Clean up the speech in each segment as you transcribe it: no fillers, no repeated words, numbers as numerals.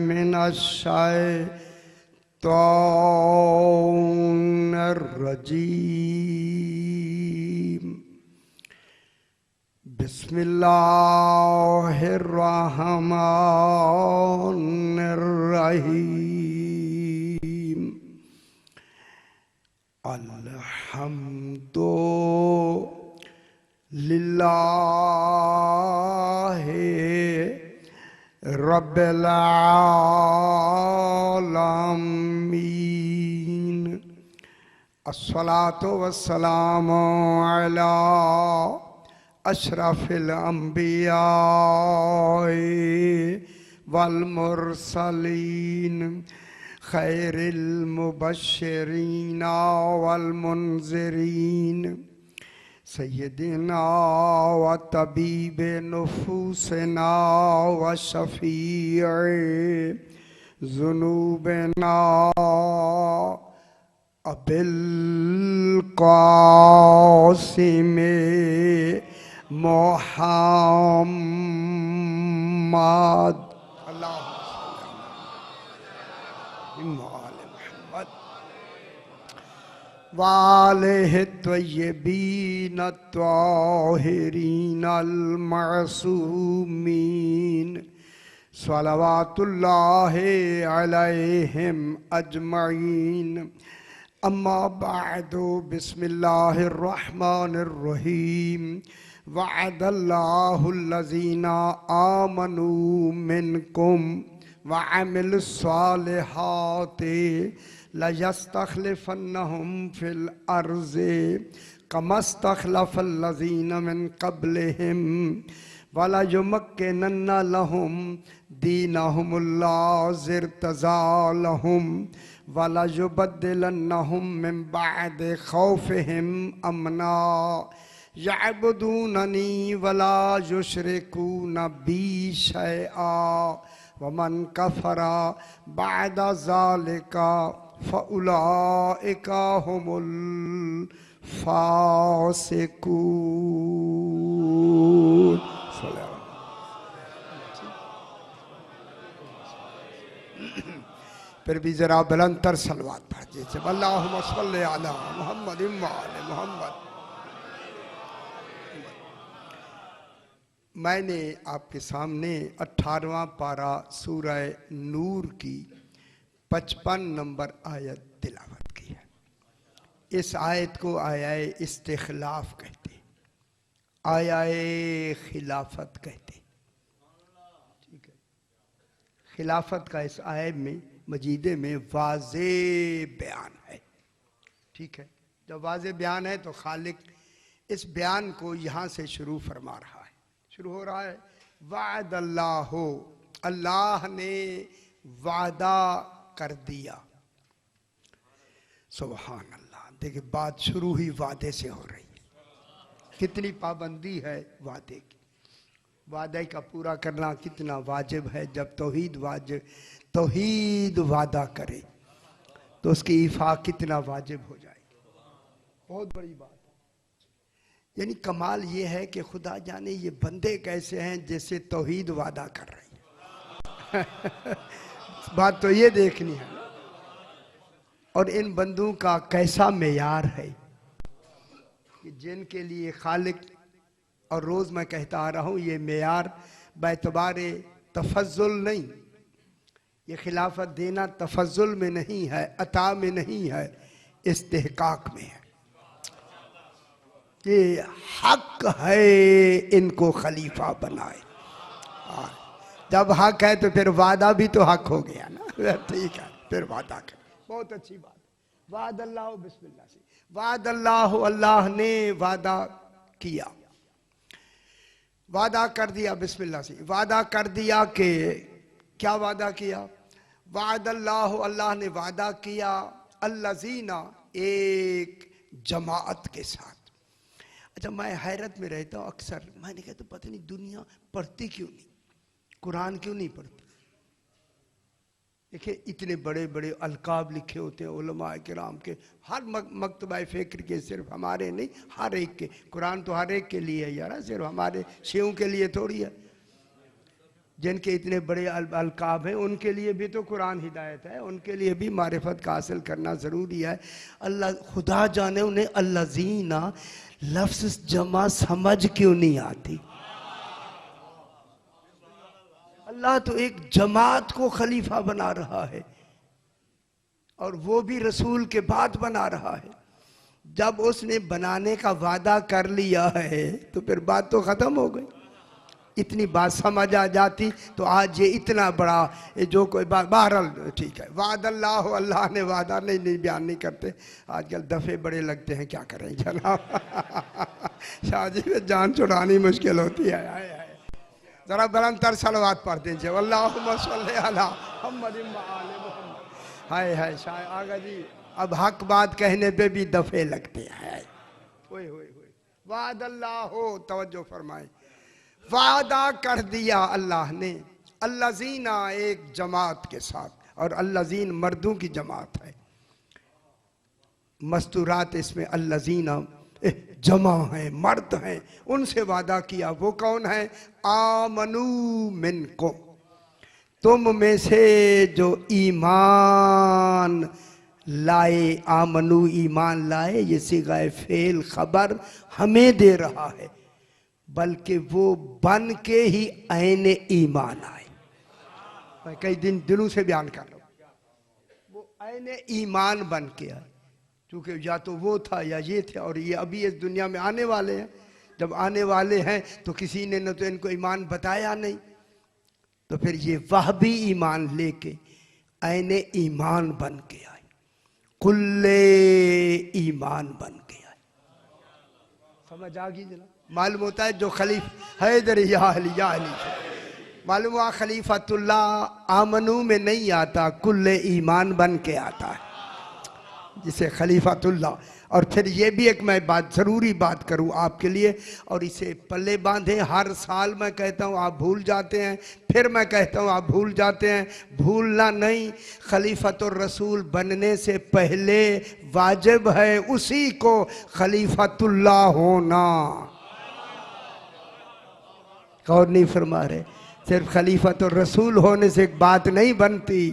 मिनश्शैतानिर्रजीम। बिस्मिल्लाहिर्रहमानिर्रहीम। अल्हम्दुलिल्लाहि रब्बिल आलमीन। अस्सलातु वस्सलामु अला अशरफिल अंबिया वल मुरसलीन खैरिल मुबश्शिरीन वल मुनज़िरीन सय्यदिना व तबीब नुफूसना व शफ़ीए ज़ुनूबना अबिल क़ासिम मोहम्मद वालेहि त्वय्यबीन त्वाहिरीन अल-मअसूमीन सलवातुल्लाहि अलैहिम अजमईन। अम्मा बअदु बिस्मिल्लाहिर्रहमानिर्रहीम। वअदल्लाहुल्लज़ीना आमनू मिनकुम वअमिलुस्सालिहाति लयस्तखलिफन्नहुम फिल अर्ज़ि कमस्तखलफल्लज़ीना मिन क़ब्लिहिम वलयुमक्किनन्न लहुम दीनहुमुल्लज़ी इर्तज़ा लहुम वलयुबद्दिलन्नहुम मिन बअदि खौफिहिम अमना यअबुदूननी वला युशरिकून बी शैआ वमन कफरा बअद ज़ालिका फ़उलाइका हुमुल फ़ासिकून। फिर भी जरा बुलंदतर सलवात पढ़ दीजिए। अल्लाहुम्मा सल्लि अला मुहम्मद व आले मुहम्मद। मैंने आपके सामने 18वां पारा सूरह नूर की 55 नंबर आयत तिलावत की है। इस आयत को आयाए इस्तिखलाफ कहते, आयाए खिलाफत कहते। ठीक है, खिलाफत का इस आयत में मजीदे में वाज़े बयान है। ठीक है, जब वाज़े बयान है तो खालिक इस बयान को यहाँ से शुरू फरमा रहा है। शुरू हो रहा है वादल्लाहु, अल्लाह ने वादा कर दिया। सुभान अल्लाह। देखिए, बात शुरू ही वादे से हो रही है। कितनी पाबंदी है वादे की। वादे का पूरा करना कितना वाजिब है। जब तौहीद वादा करे तो उसकी इफा कितना वाजिब हो जाएगी। बहुत बड़ी बात है। यानी कमाल ये है कि खुदा जाने ये बंदे कैसे हैं जैसे तौहीद वादा कर रही है। बात तो ये देखनी है। और इन बंदों का कैसा मेयार है कि जिनके लिए खालिक, और रोज मैं कहता आ रहा हूं, ये मेयार बेतबारे तफज्जुल नहीं, ये खिलाफत देना तफज्जुल में नहीं है, अता में नहीं है, इस्तेहकाक में है। ये हक है इनको खलीफा बनाए। जब हक है तो फिर वादा भी तो हक हो गया ना। ठीक है, फिर वादा कर, बहुत अच्छी बात। वाद अल्लाह, बिस्मिल्लाह से वाद अल्लाह, अल्लाह ने वादा किया, वादा कर दिया। बिस्मिल्लाह से वादा कर दिया कि क्या वादा किया? वाद अल्लाह, अल्लाह ने वादा किया, अल्लज़ीना, एक जमात के साथ। अच्छा, मैं हैरत में रहता हूँ अक्सर। मैंने कहा तो पता नहीं दुनिया पढ़ती क्यों नहीं, कुरान क्यों नहीं पढ़ती। देखिए इतने बड़े बड़े अलकाब लिखे होते हैं उलमा किराम के, हर मकतबा फ़िक्र के, सिर्फ हमारे नहीं, हर एक के। कुरान तो हर एक के लिए है यार, सिर्फ हमारे शियों के लिए थोड़ी है। जिनके इतने बड़े अलकाब हैं उनके लिए भी तो कुरान हिदायत है, उनके लिए भी मारिफत का हासिल करना ज़रूरी है। अल्लाह खुदा जाने उन्हें अल्लाज़ीना लफ्ज़ जमा समझ क्यों नहीं आती। अल्लाह तो एक जमात को खलीफा बना रहा है, और वो भी रसूल के बाद बना रहा है। जब उसने बनाने का वादा कर लिया है तो फिर बात तो ख़त्म हो गई। इतनी बात समझ आ जाती तो आज ये इतना बड़ा ये जो कोई बात, बहरहाल ठीक है। वाद अल्लाह, अल्लाह ने वादा नहीं बयान नहीं करते आजकल, दफ़े बड़े लगते हैं, क्या करें जनाब। शादी में जान छुड़ानी मुश्किल होती है। ज़रा बुलंदतर सलवात पढ़ दीजिए, अल्लाहुम्मा सल्ली अला मुहम्मद व आले मुहम्मद। हाय हाय शायद आगा जी, अब हक बात कहने पे भी दफ़े लगते हैं। ओए होए होए, वाद अल्लाह हो, तवज्जो फरमाए, वादा कर दिया अल्लाह ने अल्लाज़ीना एक जमात के साथ, और अल्लाज़ीन मर्दों की जमात है। मस्तूरात इसमें अल्लाज़ीना जमा हैं, मर्द हैं, उनसे वादा किया। वो कौन है? आमनू मिनकुम, तुम में से जो ईमान लाए। आमनू ईमान लाए, ये सिगाए फेल खबर हमें दे रहा है, बल्कि वो बन के ही ऐने ईमान आए। मैं कई दिनों से बयान कर रहा हूँ, वो ऐने ईमान बन के आए, क्योंकि या तो वो था या ये थे, और ये अभी इस दुनिया में आने वाले हैं। जब आने वाले हैं तो किसी ने न तो इनको ईमान बताया नहीं, तो फिर ये वह भी ईमान लेके ऐने ईमान बन के आए, कुल्ले ईमान बन के आए। समझ आ गई जनाब? मालूम होता है जो खलीफ हैदर या अली मालूम हुआ खलीफतुल्लाह आमनू में नहीं आता, कुल्ले ईमान बन के आता है, जिसे खलीफतुल्लाह। और फिर ये भी एक मैं बात ज़रूरी बात करूँ आपके लिए, और इसे पल्ले बांधे। हर साल मैं कहता हूँ आप भूल जाते हैं, फिर मैं कहता हूँ आप भूल जाते हैं। भूलना नहीं, खलीफतुर रसूल बनने से पहले वाजिब है उसी को खलीफतुल्लाह होना। और नहीं फरमा रहे, सिर्फ खलीफतुर रसूल होने से एक बात नहीं बनती,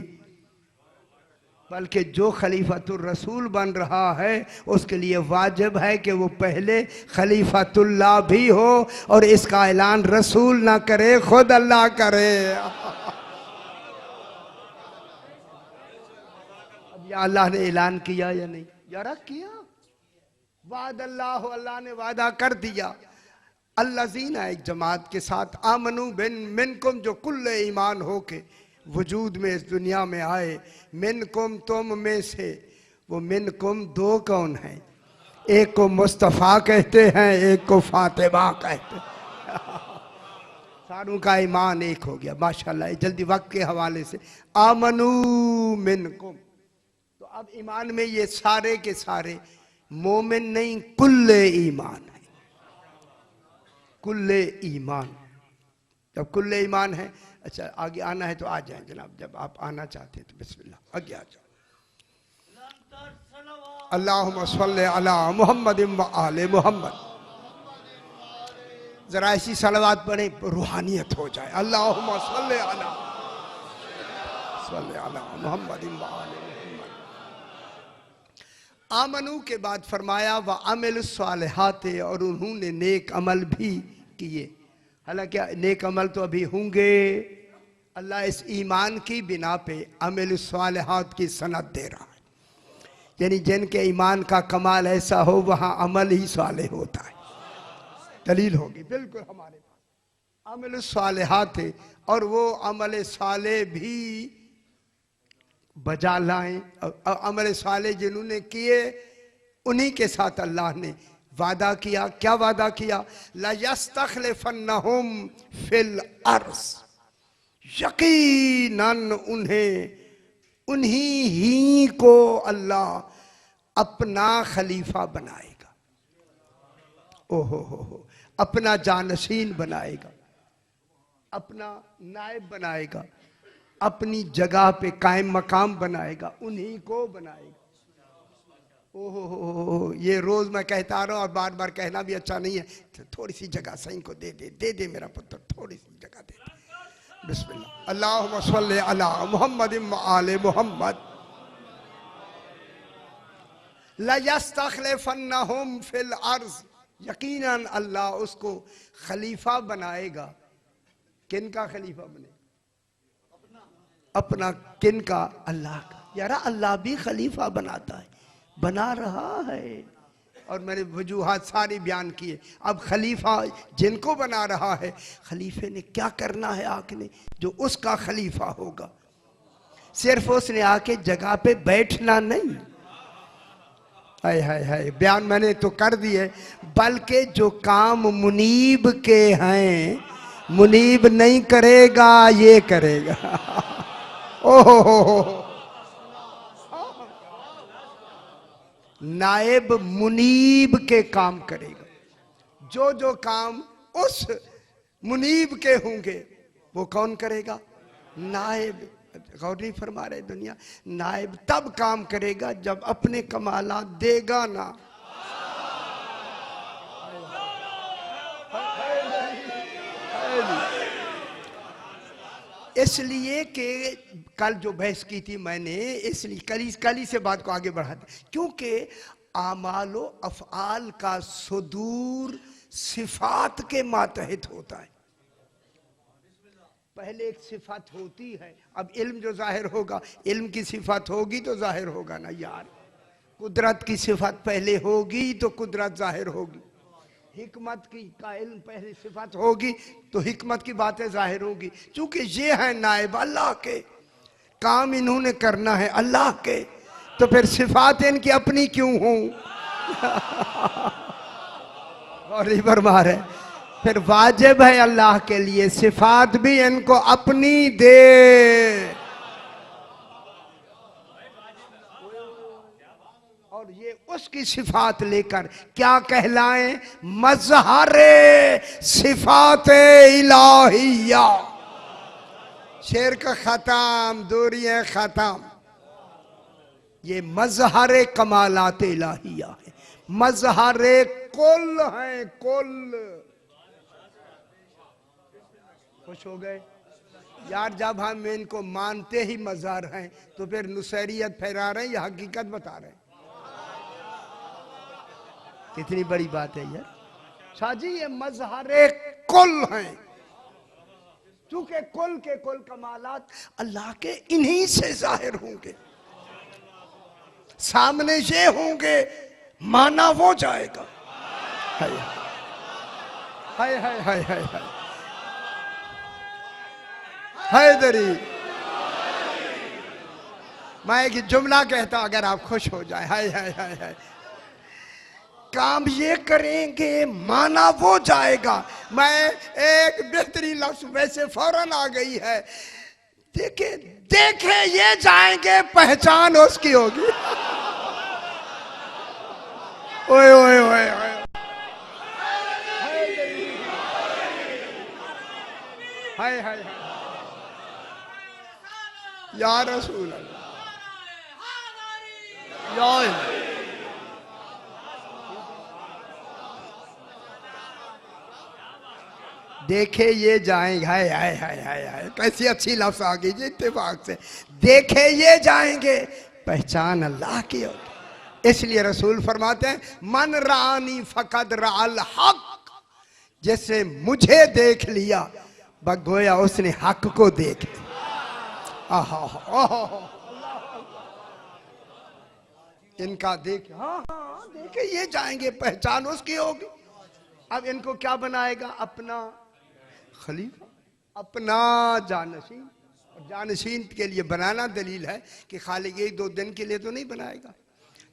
बल्कि जो खलीफतुर रसूल बन रहा है उसके लिए वाजिब है कि वो पहले खलीफतुल्लाह भी हो, और इसका ऐलान रसूल ना करे, खुद अल्लाह करे। अब या अल्लाह ने ऐलान किया या नहीं? यारा किया। वाद अल्लाह, अल्लाह ने वादा कर दिया अल्लाज़ीना एक जमात के साथ, आमनू बिन मिनकुम, जो कुल्ले ईमान हो के वजूद में इस दुनिया में आए। मिनकुम तुम में से, वो मिनकुम दो कौन है? एक को मुस्तफ़ा कहते हैं, एक को फातिमा कहते हैं। सारों का ईमान एक हो गया माशाल्लाह। जल्दी वक्त के हवाले से आमनू मिनकुम, तो अब ईमान में ये सारे के सारे मोमिन नहीं, कुल्ले ईमान है, कुल्ले ईमान। जब कुल्ले ईमान है, अच्छा आगे आना है तो आ जाए जनाब, जब आप आना चाहते हैं तो बिस्मिल्लाह आगे आ जाओ। अल्लाहुम्मा सल्ली अला मुहम्मद व आले मुहम्मद। जरा ऐसी सलवात पढ़े रूहानियत हो जाए। अल्लाहुम्मा सल्ली अला मुहम्मद व आले मुहम्मद। आमनू के बाद फरमाया व अमिलुस सालिहात, और उन्होंने नेक अमल भी किए। हालांकि नेक अमल तो अभी होंगे, अल्लाह इस ईमान की बिना पे अमिलुस सालिहात की सनद दे रहा है। यानी जिनके ईमान का कमाल ऐसा हो वहाँ अमल ही साले होता है। दलील होगी बिल्कुल हमारे पास अमिलुस सालिहात, और वो अमल साले भी बजा लाएं। अमल साले जिन्होंने किए उन्हीं के साथ अल्लाह ने वादा किया। क्या वादा किया? ला यस्तखलिफन्नहुम फिल अर्ज़, यकीनन उन्हीं ही को अल्लाह अपना खलीफा बनाएगा। ओहो, अपना जानशीन बनाएगा, अपना नायब बनाएगा। अपनी जगह पे कायम मकाम बनाएगा, उन्हीं को बनाएगा। ओहो, ये रोज मैं कहता रहा हूँ और बार बार कहना भी अच्छा नहीं है। तो थोड़ी सी जगह सही को दे दे मेरा पुत्र, थोड़ी सी जगह दे दे। बिस्मिल्लाह, अल्लाहुम्मा सल्ली अला मुहम्मद व आले मुहम्मद। ला यस्तखलिफन्नहुम फिल अर्ज़, यकीनन अल्लाह उसको खलीफा बनाएगा। किन का खलीफा बनेगा? अपना। किन का? अल्लाह का। यार अल्लाह भी खलीफा बनाता है, बना रहा है। और मैंने वजूहात सारी बयान किए। अब खलीफा जिनको बना रहा है, खलीफे ने क्या करना है आके, जो उसका खलीफा होगा। सिर्फ उसने आके जगह पे बैठना नहीं, हाय हाय हाय, बयान मैंने तो कर दिए, बल्कि जो काम मुनीब के हैं, मुनीब नहीं करेगा, ये करेगा। ओहो, नायब मुनीब के काम करेगा। जो जो काम उस मुनीब के होंगे वो कौन करेगा? नायब। गौर नहीं फरमा रहे दुनिया, नायब तब काम करेगा जब अपने कमालात देगा ना। इसलिए कि कल जो बहस की थी मैंने, इसलिए कली से बात को आगे बढ़ा दिया, क्योंकि आमालो अफ़आल का सुदूर सिफात के मातहत होता है। पहले एक सिफात होती है, अब इल्म जो जाहिर होगा, इल्म की सिफात होगी तो जाहिर होगा ना यार। कुदरत की सिफात पहले होगी तो कुदरत जाहिर होगी। हिकमत की का इल्म पहले सिफात होगी तो हिकमत की बातें जाहिर होगी। चूंकि ये है नायब अल्लाह के, काम इन्होंने करना है अल्लाह के, तो फिर सिफात इनकी अपनी क्यों हो? और फरमा रहे, फिर वाजिब है अल्लाह के लिए सिफात भी इनको अपनी दे। और ये उसकी सिफात लेकर क्या कहलाएं? मज़हरे सिफात इलाहिया। शेर का खत्म, दूरियां खत्म। ये मज़हरे कमालात इलाहिया है, मज़हरे कुल है, कुल। खुश हो गए यार? जब हम इनको मानते ही मज़हर हैं तो फिर नुसैरियत फैला रहे हैं या हकीकत बता रहे हैं? कितनी बड़ी बात है यार। शाह जी ये मज़हरे कुल हैं, चूंकि कुल के कुल कमालात अल्लाह के इन्हीं से जाहिर होंगे, सामने ये होंगे, माना वो जाएगा। हाय हाय हाय हाय हाय हाय हैदरी। मैं एक जुमला कहता अगर आप खुश हो जाए, हाय हाय हाय हाय। काम ये करेंगे, माना वो जाएगा। मैं एक बेहतरीन लफ्ज़ वैसे फौरन आ गई है, देखे देखे ये जाएंगे, पहचान उसकी होगी। ओए ओए ओए ओए, हाय हाय हाय या रसूल अल्लाह। देखे ये जाएंगे, हाय हाय हाय हाय हाय, कैसी अच्छी लफ्ज़ आ गई जी इत्तेफाक से। देखे ये जाएंगे, पहचान अल्लाह की होगी। इसलिए रसूल फरमाते हैं, मन रानी फकद राल हक। जैसे मुझे देख लिया, बगोया उसने हक को देख लिया। इनका देख, हाँ हाँ देखे ये जाएंगे, पहचान उसकी होगी। अब इनको क्या बनाएगा? अपना खलीफा, अपना जानशीन। और जानशीन के लिए बनाना दलील है कि खाली एक दो दिन के लिए तो नहीं बनाएगा।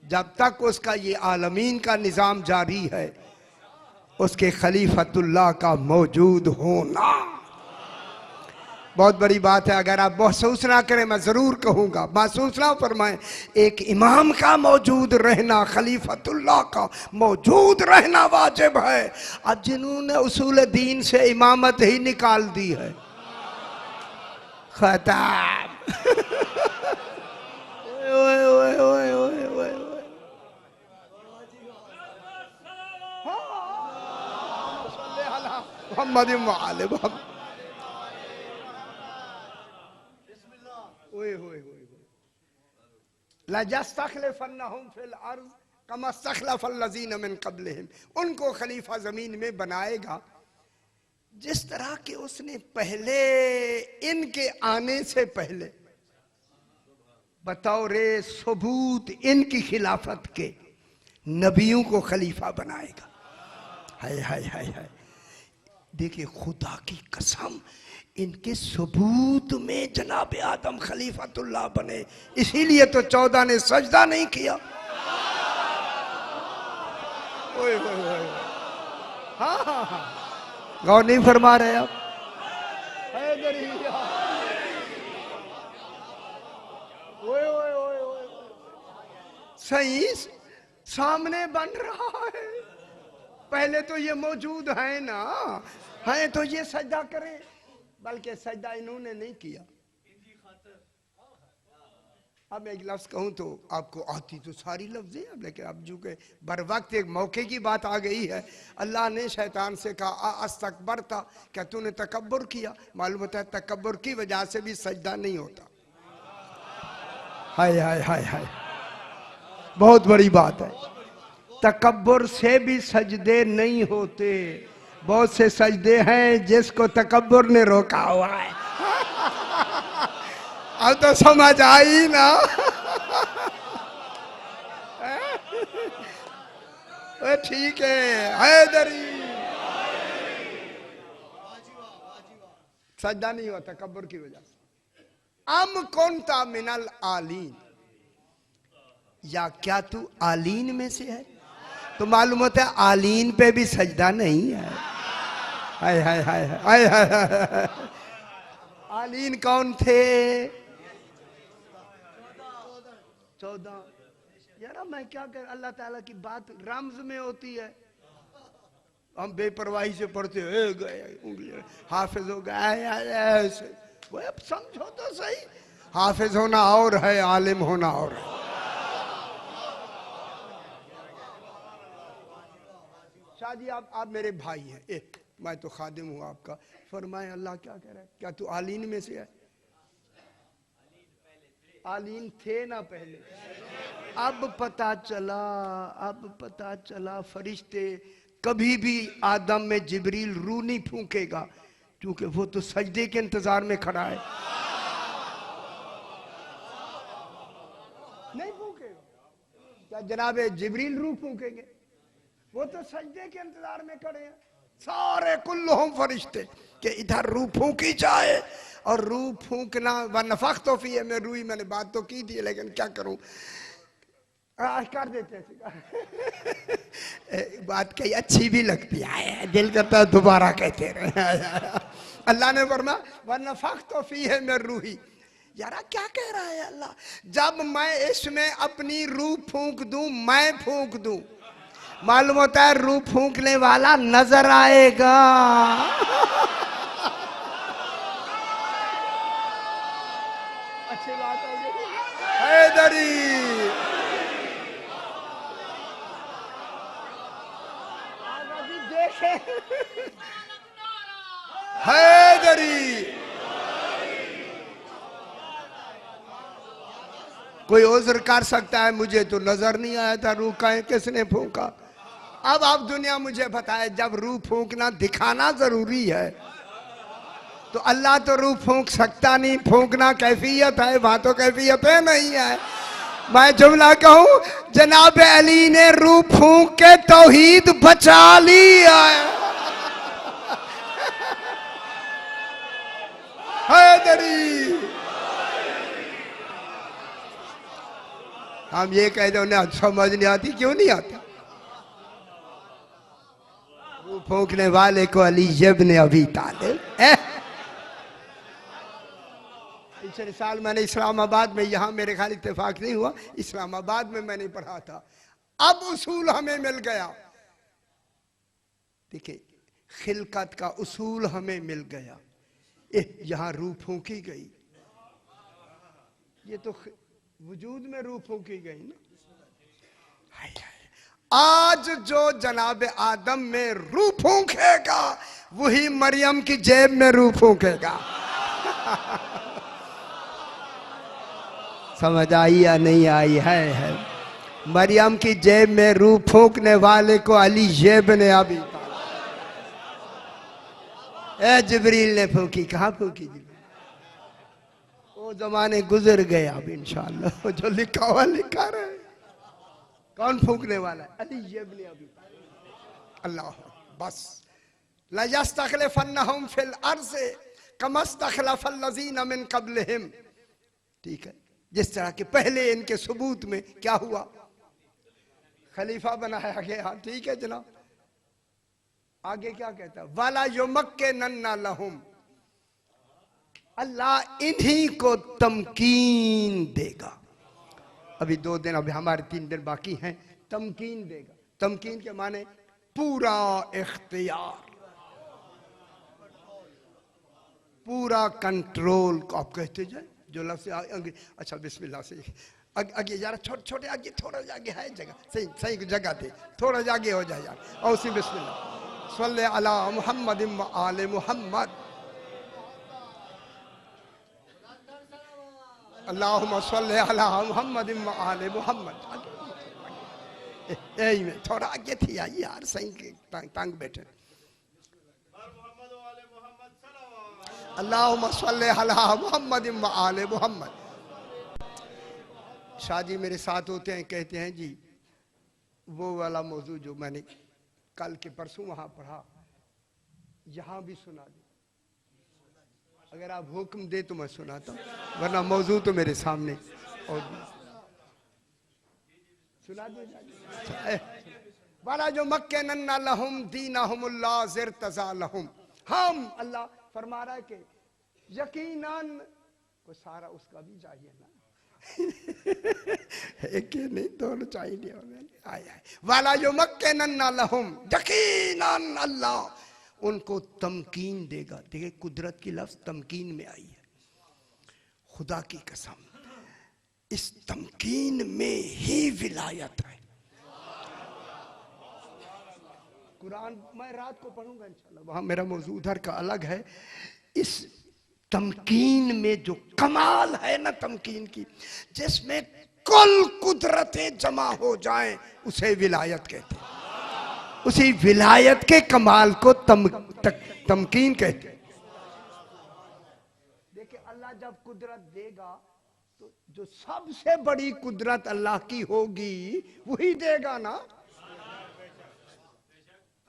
जब तक उसका ये आलमीन का निज़ाम जारी है, उसके खलीफतुल्लाह का मौजूद होना बहुत बड़ी बात है। अगर आप महसूस ना करें, मैं ज़रूर कहूँगा, महसूस ना फरमाएं, एक इमाम का मौजूद रहना, खलीफतुल्लाह का मौजूद रहना वाजिब है। अब जिन्होंने उसूल दीन से इमामत ही निकाल दी है, खत्म। ओए ओए ओए ओए ओए ओए। मोहम्मद वाले ओए होए होए लजस्तखलिफन्नहुम फिल अर्ज़ कमा इस्तखलफल्लज़ीन मिन क़ब्लिहिम, उनको खलीफा जमीन में बनाएगा जिस तरह के उसने पहले इनके आने से पहले बतौर सबूत इनकी खिलाफत के नबियों को खलीफा बनाएगा। हाय हाय हाय हाय। देखिए खुदा की कसम, इनके सबूत में जनाब आदम खलीफतुल्लाह बने, इसीलिए तो 14 ने सजदा नहीं किया। ओए ओए ओए। हाँ हाँ हाँ, गौर नहीं फरमा रहे आप? ओए ओए ओए ओए, सही सामने बन रहा है। पहले तो ये मौजूद है ना, है तो ये सजदा करें, बल्कि सजदा इन्होंने नहीं किया। अब एक लफ्ज कहूं तो आपको आती तो सारी लफ्जें हैं, लेकिन अब जो के बर वक्त एक मौके की बात आ गई है। अल्लाह ने शैतान से कहा अस्तकबर था, क्या तूने तकब्बुर किया? मालूम होता है तकब्बुर की वजह से भी सजदा नहीं होता। हाय हाय हाय हाय, बहुत बड़ी बात है। तकब्बुर से भी सजदे नहीं होते। बहुत से सजदे हैं जिसको तकब्बुर ने रोका हुआ है। अब तो समझ आई ना। ठीक है हैदरी, सजदा नहीं हुआ तकब्बुर की वजह से। अम कुंता मिनल आलीन, या क्या तू आलीन में से है? तो मालूम होता है आलीन पे भी सजदा नहीं है। हाय हाय हाय हाय हाय। आलीन कौन थे? 14। यार मैं क्या कर, अल्लाह ताला की बात रम्ज में होती है, हम बेपरवाही से पढ़ते गए हाफिज हो गए। वो अब समझो तो सही, हाफिज होना और है, आलिम होना और है। शाह जी आप मेरे भाई हैं, मैं तो खादिम हूँ आपका। फरमाए अल्लाह क्या कह रहा है, क्या तू आलीन में से है? आलीन थे ना पहले। अब पता चला फरिश्ते कभी भी आदम में जिब्रील रूह नहीं फूंकेगा, क्योंकि वो तो सजदे के इंतजार में खड़ा है। नहीं फूंकेगा। क्या जनाब जिब्रील रूह फूंकेंगे? वो तो सजदे के इंतजार में खड़े हैं सारे कुल्लुहुम फरिश्ते कि इधर रूह फूंकी जाए। और रूह फूंकना व नफख तो फी है, मैं रूही, मैंने बात तो की थी लेकिन क्या करूं, कर देते बात कही अच्छी भी लगती है, दिल करता है दोबारा कहते रहे। अल्लाह ने फरमाया व नफख तो फी है मैं रूही। यारा क्या कह रहा है अल्लाह? जब मैं इसमें अपनी रूह फूंक दूं, मैं फूंक दूं, मालूम होता है रूह फूंकने वाला नजर आएगा। अच्छी बात होगी हैदरी। देखे हैदरी, कोई उज़्र कर सकता है, मुझे तो नजर नहीं आया था रूह का किसने फूंका। अब आप दुनिया मुझे बताए, जब रूह फूंकना दिखाना जरूरी है तो अल्लाह तो रूह फूंक सकता नहीं, फूंकना कैफियत है, वहां तो कैफियत है नहीं है। मैं जुमला कहूं, जनाब अली ने रूह फूंक के तौहीद बचा ली है। हैदरी, हम ये कह दो ना समझ नहीं आती, क्यों नहीं आता? रूह फूंकने वाले को अली इब्न अबी तालिब। पिछले साल मैंने इस्लामाबाद में, यहाँ मेरे ख्याल इत्तेफाक नहीं हुआ, इस्लामाबाद में मैंने पढ़ा था। अब उसूल हमें मिल गया। देखिए खिलकत का उसूल हमें मिल गया। यहाँ रूह फूंकी गई, ये तो वजूद में रूह फूंकी गई ना। आज जो जनाब आदम में रूह फूंकेगा वही मरियम की जेब में रूह फूंकेगा। समझ आई या नहीं आई है? मरियम की जेब में रूह फूंकने वाले को अली जेब ने अभी जिब्रील ने फूंकी। कहाँ फूंकी जी? वो जमाने गुजर गए, अब इंशाअल्लाह जो लिखा हुआ लिखा रहे। कौन फूंकने वाला है? अली इब्न अबी। अल्लाह बस लयस्तखलिफन्नहुम फिल अर्ज़ कमस्तखलफल्लज़ीना मिन क़ब्लिहिम। ठीक है, जिस तरह के पहले इनके सबूत में क्या हुआ, खलीफा बनाया गया। ठीक है जनाब, आगे क्या कहता है? वाला युमक्किनन्ना लहुम, अल्लाह इन्हीं को तमकीन देगा। अभी 2 दिन, अभी हमारे 3 दिन बाकी हैं। तमकीन देगा, तमकीन के माने पूरा इख्तियार, पूरा कंट्रोल को आप कहते जाए। जो लफ्ज़ अच्छा बिस्मिल्लाह से आगे जरा, छोटे छोटे आगे, थोड़ा आगे है जगह, सही सही जगह थे, थोड़ा आगे हो जाए यार। और उसी बिस्मिल्लाह सल्ले अला मुहम्मद व आले मुहम्मद, अल्लाहुम्मा सल्ले अला मुहम्मद व आले मुहम्मद। यही में थोड़ा आगे थी यार, सही तंग बैठे। अल्लाहुम्मा सल्ले अला मुहम्मद व आले मुहम्मद। शादी मेरे साथ होते हैं, कहते हैं जी वो वाला मौजू जो मैंने कल के परसों वहां पढ़ा, यहाँ भी सुना दे। अगर आप हुक्म दे तो मैं सुनाता हूँ, वरना मौजू तो मेरे सामने। और सुना दे वाला जो मक्कनन्ना लहुम दीनहुमुल्लाह ज़िरतज़ा लहुम। हम अल्लाह फरमा रहा है कि यकीनन को सारा उसका भी चाहिए ना। एक नहीं, दोनों चाहिए। आया वाला जो मक्कनन्ना लहुम, यकीनन अल्लाह उनको तमकीन देगा। देखिए कुदरत की लफ्ज तमकीन में आई है। खुदा की कसम इस तमकीन में ही विलायत है। कुरान मैं रात को पढ़ूंगा इंशाल्लाह, वहां मेरा मौजू उधर का अलग है। इस तमकीन में जो कमाल है ना तमकीन की, जिसमें कुल कुदरतें जमा हो जाएं, उसे विलायत कहते हैं। उसी विलायत के कमाल को तमकीन कहते हैं। देखिए अल्लाह जब कुदरत देगा तो जो सबसे बड़ी कुदरत अल्लाह की होगी वही देगा ना।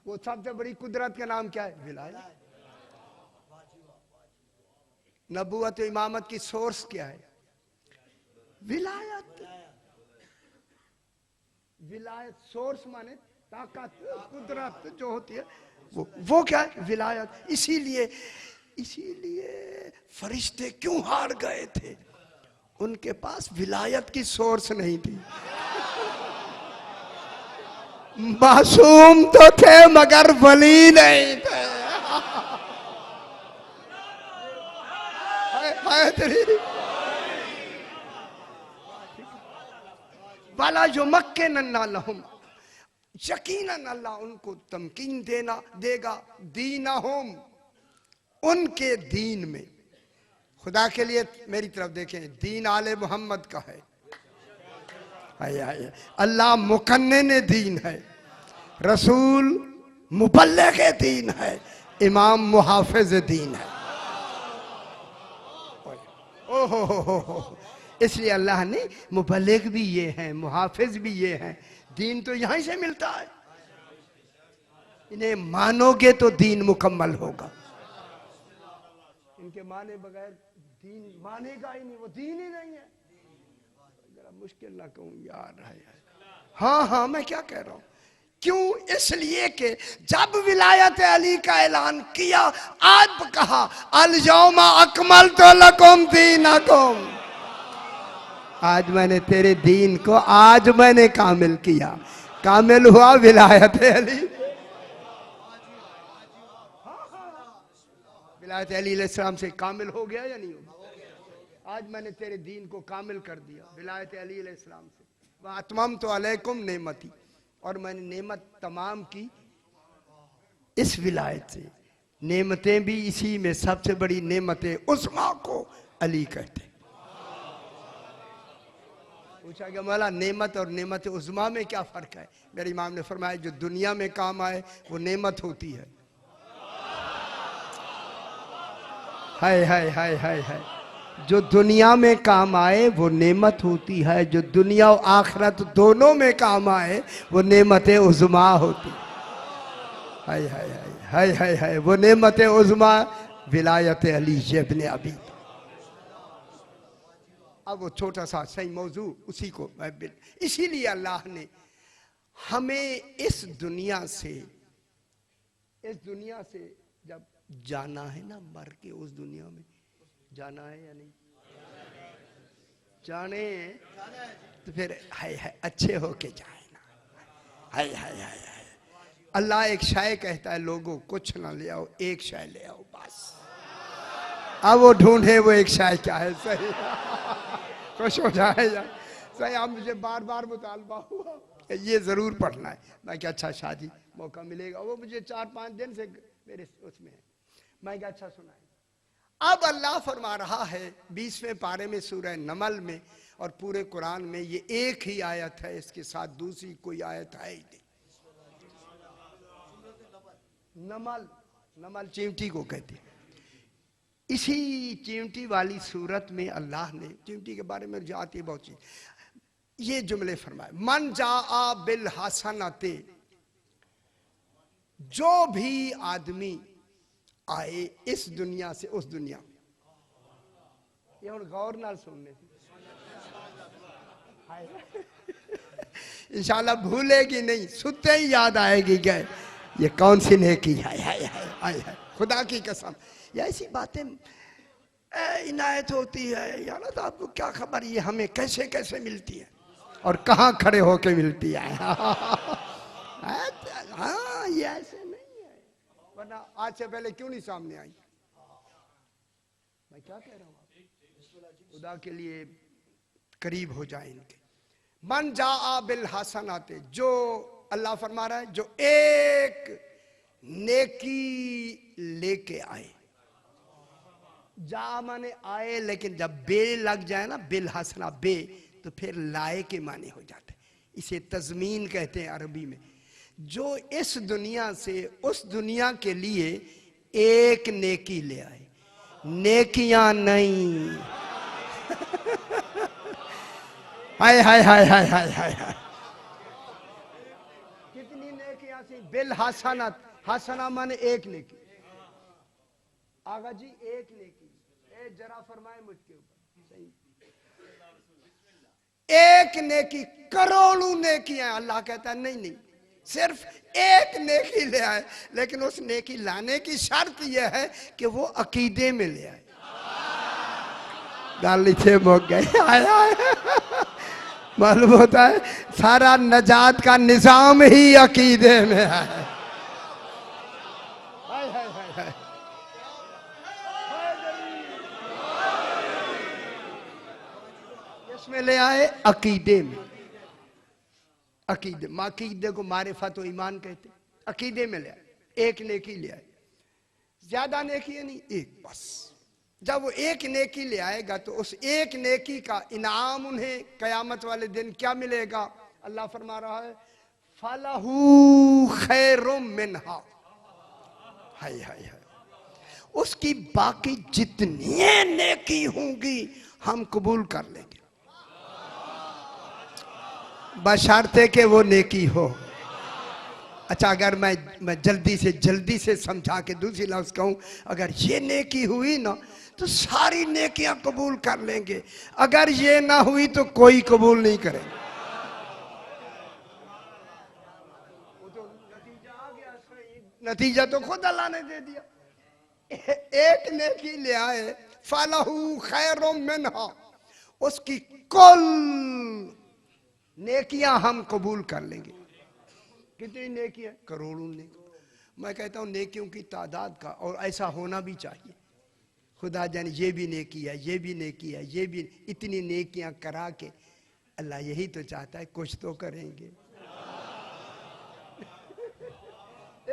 वो सबसे बड़ी कुदरत का नाम क्या है? विलायत। नबूवत इमामत की सोर्स क्या है? विलायत। विलायत सोर्स माने ताकत, कुदरत जो होती है वो क्या है? विलायत। इसीलिए फरिश्ते क्यों हार गए थे? उनके पास विलायत की सोर्स नहीं थी। मासूम तो थे मगर वली नहीं थे। वाला जो मक्कनन्ना लहुम, यकीनन अल्लाह उनको तमकीन देगा। दीनहुम, उनके दीन में। खुदा के लिए मेरी तरफ देखें, दीन आले मोहम्मद का है। अल्लाह मुकन्निन दीन है, रसूल मुबल्लिग दीन है, इमाम मुहाफिज दीन है। ओहो हो, इसलिए अल्लाह ने मुबल्लिग भी ये हैं, मुहाफिज भी ये हैं। दीन तो यहीं से मिलता है। इन्हें मानोगे तो दीन मुकम्मल होगा। इनके माने बगैर दीन मानेगा ही नहीं, वो दीन ही नहीं है। जरा मुश्किल ना कहूँ यार। हाँ हाँ मैं क्या कह रहा हूँ, क्यों? इसलिए कि जब विलायत अली का ऐलान किया, आज कहा अल यौमा अकमलतु लकुम दीनकुम, आज मैंने तेरे दीन को आज मैंने कामिल किया। कामिल हुआ विलायत अली। विलायत अली अलैहिस्सलाम से कामिल हो गया या नहीं हो गया? आज मैंने तेरे दीन को कामिल कर दिया विलायत अली अलैहिस्सलाम से, वह अतमम तो अलैकुम नेमती, और मैंने नेमत तमाम की इस विलायत से। नेमतें भी इसी में, सबसे बड़ी नेमतें उस्मा को अली कहते। पूछा कि मौला नेमत और नेमत उस्मा में क्या फर्क है? मेरे इमाम ने फरमाया जो दुनिया में काम आए वो नेमत होती है। हाय हाय हाय हाय हाय, जो दुनिया में काम आए वो नेमत होती है, जो दुनिया और आखिरत दोनों में काम आए वो नेमत उज़्मा होती। हाय हाय हाय हाय हाय हाय, वो नेमत उज़्मा विलायत अली इब्न अबी। अब वो छोटा सा सही मौजू उसी को मैं इसीलिए अल्लाह ने हमें इस दुनिया से जब जाना है ना, मर के उस दुनिया में जाना है या नहीं जाने, तो फिर हाय हाय अच्छे होके जाए ना। हाय हाय हाय हाय, अल्लाह एक शाय कहता है लोगों कुछ ना ले आओ, एक शाय ले आओ बस। अब वो ढूंढे वो एक शाय क्या है। सही खुश हो जाए सही। आप मुझे बार बार मुतालबा हुआ ये जरूर पढ़ना है। मैं क्या अच्छा शादी मौका मिलेगा, वो मुझे 4-5 दिन से मेरे उसमें है। मैं क्या अच्छा सुनाए। अब अल्लाह फरमा रहा है 20वें पारे में सूरह नमल में, और पूरे कुरान में ये एक ही आयत है, इसके साथ दूसरी कोई आयत है ही नहीं। नमल, नमल चींटी को कहते हैं। इसी चींटी वाली सूरत में अल्लाह ने चींटी के बारे में जाती बहुत चीज ये जुमले फरमाए, मन जा बिल हसनते, जो भी आदमी आए इस दुनिया से उस दुनिया में। ये और गौर नाल सुनने इंशाल्लाह भूलेगी नहीं, सुते ही याद आएगी गए ये कौन सी नेकी है। हाय हाय हाय हाय, खुदा की कसम ये ऐसी बातें इनायत होती है या ना, तो आपको क्या खबर ये हमें कैसे कैसे मिलती है और कहाँ खड़े होके मिलती है। हाँ ये ऐसे नहीं है, वरना आज से पहले क्यों नहीं सामने आई। मैं क्या कह रहा हूँ, खुदा के लिए करीब हो जाए इनके। मन जा बिल हसनाते, जो अल्लाह फरमा रहा है जो एक नेकी लेके आए। जा माने आए, लेकिन जब बे लग जाए ना, बिल हसना बे, तो फिर लाए के माने हो जाते। इसे तज़मीन कहते हैं अरबी में। जो इस दुनिया से उस दुनिया के लिए एक नेकी ले आए, नेकियां नहीं। हाय हाय हाय हाय हाय हाय हाय, कितनी नेकियां सी। बिल हसनत, हसना माने एक नेकी। आगा जी एक नेकी, जरा फरमाए मुझके ऊपर सही। एक नेकी, करोड़ों नेकियां। अल्लाह कहता है नहीं नहीं, सिर्फ एक नेकी ले आए, लेकिन उस नेकी लाने की शर्त यह है कि वो अकीदे में ले आए। गाली से मोक गए। मालूम होता है सारा नजात का निजाम ही अकीदे में है। इसमें ले आए अकीदे में। अकीदे, अकीदे को मारिफत व ईमान कहते। अकीदे में ले आए, एक नेकी ले आए, ज्यादा नेकी है नहीं, एक बस। जब वो एक नेकी ले आएगा तो उस एक नेकी का इनाम उन्हें कयामत वाले दिन क्या मिलेगा। अल्लाह फरमा रहा है फलहू खैरुम मिनहा। हाय हाय हाय, उसकी बाकी जितनी नेकी होंगी हम कबूल कर लेंगे, बशर्ते के वो नेकी हो। अच्छा, अगर मैं जल्दी से समझा के दूसरी लफ्ज कहूं, अगर ये नेकी हुई ना तो सारी नेकियां कबूल कर लेंगे, अगर ये ना हुई तो कोई कबूल नहीं करेगा। वो तो नतीजा आ गया, नतीजा तो खुद अल्लाह ने दे दिया। एक नेकी ले आए, फलहू खैरुम मिनहा, उसकी कुल नेकियां हम कबूल कर लेंगे। कितनी नेकियां? करोड़ों नेकी। मैं कहता हूं नेकियों की तादाद का, और ऐसा होना भी चाहिए, खुदा जाने ये भी नेकी है, ये भी नेकी है, ये भी, इतनी नेकियां करा के अल्लाह यही तो चाहता है कुछ तो करेंगे।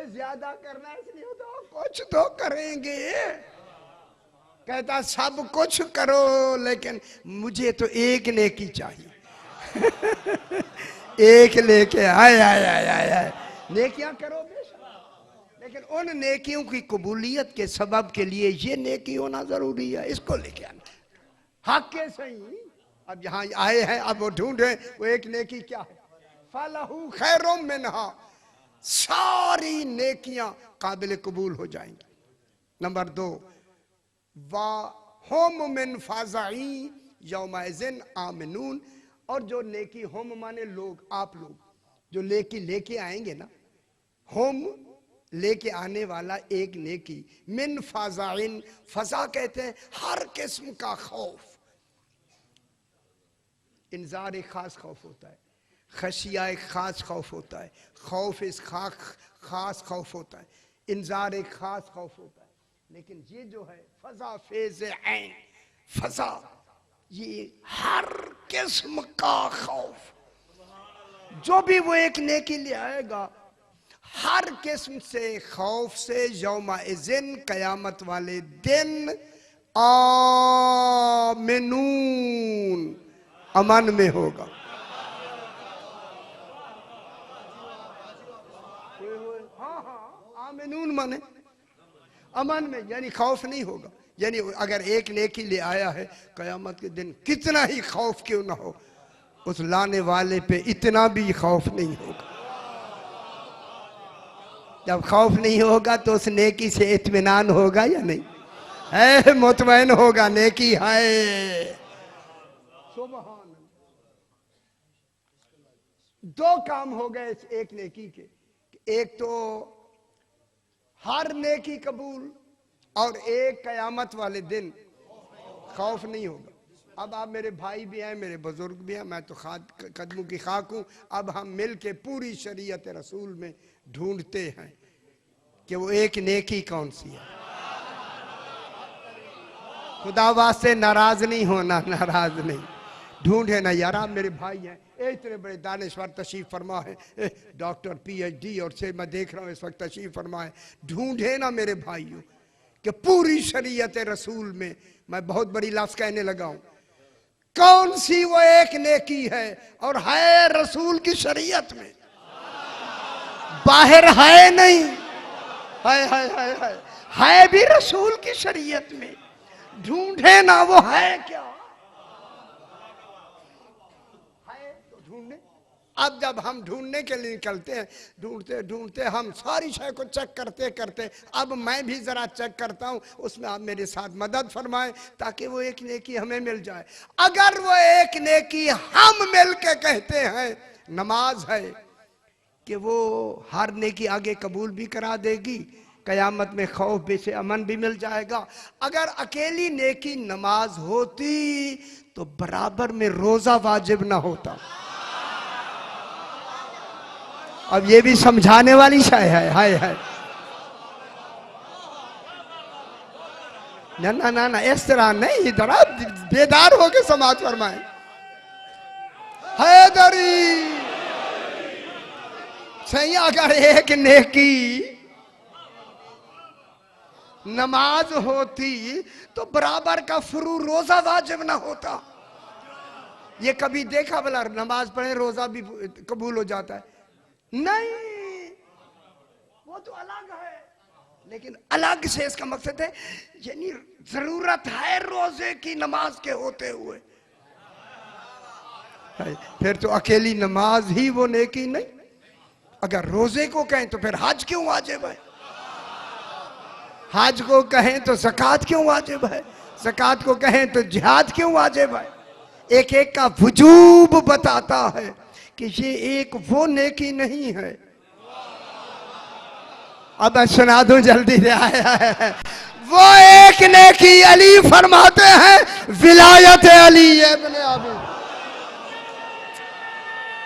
ज्यादा करना इसलिए होता, कुछ तो करेंगे। कहता सब कुछ करो लेकिन मुझे तो एक नेकी चाहिए। एक लेके आए आए आए आए आए। नेकियां करो बेशक, लेकिन उन नेकियों की कबूलियत के सबब के लिए ये नेकी होना जरूरी है, इसको लेके आना हक के सही। अब यहाँ आए हैं, अब वो ढूंढे वो एक नेकी क्या है, फलहू खैरुम मिनहा, सारी नेकियां काबिल कबूल हो जाएंगी। नंबर 2, वा होम मिन फाज़ाई यौमइज़िन आमिनून, और जो नेकी, होम माने लोग, आप लोग जो नेकी लेके आएंगे ना, होम लेके आने वाला एक नेकी, मिन फाज़ाइन, फजा कहते हैं हर किस्म का खौफ। इंजार एक खास खौफ होता है, खशिया एक खास खौफ होता है, खौफ इस खास खौफ होता है, इंजार एक खास खौफ होता है। लेकिन ये जो है फजा फेज ऐन, फजा ये हर किस्म का खौफ, जो भी वो एक नेकी ले आएगा हर किस्म से खौफ से यौमइज़िन कयामत वाले दिन आमिनून, अमन में होगा। हाँ हाँ, आमिनून माने अमन में, यानी खौफ नहीं होगा। यानी अगर एक नेकी ले आया है कयामत के दिन, कितना ही खौफ क्यों ना हो, उस लाने वाले पे इतना भी खौफ नहीं होगा। जब खौफ नहीं होगा तो उस नेकी से इत्मीनान होगा या नहीं, है मुतमईन होगा, नेकी है। सुभान। 2 काम हो गए इस एक नेकी के, एक तो हर नेकी कबूल, और एक कयामत वाले दिन खौफ नहीं होगा। अब आप मेरे भाई भी हैं, मेरे बुजुर्ग भी हैं, मैं तो कदमों की खाक हूँ। अब हम मिल के पूरी शरीयत रसूल में ढूंढते हैं कि वो एक नेकी कौन सी है। खुदा वास्ते नाराज नहीं होना, नाराज नहीं, ढूंढे ना यार। आप मेरे भाई हैं, इतने बड़े दानिश्वर तशरीफ फरमा है, डॉक्टर PhD, और से मैं देख रहा हूँ इस वक्त तशरीफ फरमा है। ढूंढे ना मेरे भाइयों कि पूरी शरीयत रसूल में, मैं बहुत बड़ी लफ्ज कहने लगा हूं, कौन सी वो एक नेकी है, और है रसूल की शरीयत में, बाहर है नहीं, है भी रसूल की शरीयत में। ढूंढे ना वो है क्या, है तो ढूंढे। अब जब हम ढूंढने के लिए निकलते हैं, ढूंढते ढूंढते हम सारी शय को चेक करते करते, अब मैं भी जरा चेक करता हूं, उसमें आप मेरे साथ मदद फरमाएं ताकि वो एक नेकी हमें मिल जाए। अगर वो एक नेकी हम मिल के कहते हैं नमाज है, कि वो हर नेकी आगे कबूल भी करा देगी, कयामत में खौफ भी से अमन भी मिल जाएगा। अगर अकेली नेकी नमाज होती तो बराबर में रोजा वाजिब ना होता। अब ये भी समझाने वाली शाय है, हाय हाय। ना ना ना ना, इस तरह नहीं, इधर बेदार होके समाज फरमाए। हैदरी सही, अगर एक नेकी नमाज होती तो बराबर का फुरू रोजा वाजिब ना होता। ये कभी देखा भला नमाज पढ़े रोजा भी कबूल हो जाता है? नहीं, वो तो अलग है। लेकिन अलग से इसका मकसद है, यानी जरूरत है रोजे की नमाज के होते हुए। फिर तो अकेली नमाज ही वो नेकी नहीं। अगर रोजे को कहें तो फिर हज क्यों वाजिब है, हज को कहें तो ज़कात क्यों वाजिब है, ज़कात को कहें तो जिहाद क्यों वाजिब है। एक एक का वजूब बताता है कि ये एक वो नेकी नहीं है। अब मैं सुना दूं जल्दी से, आया वो एक नेकी अली फरमाते हैं, विलायत अली इब्न अबी।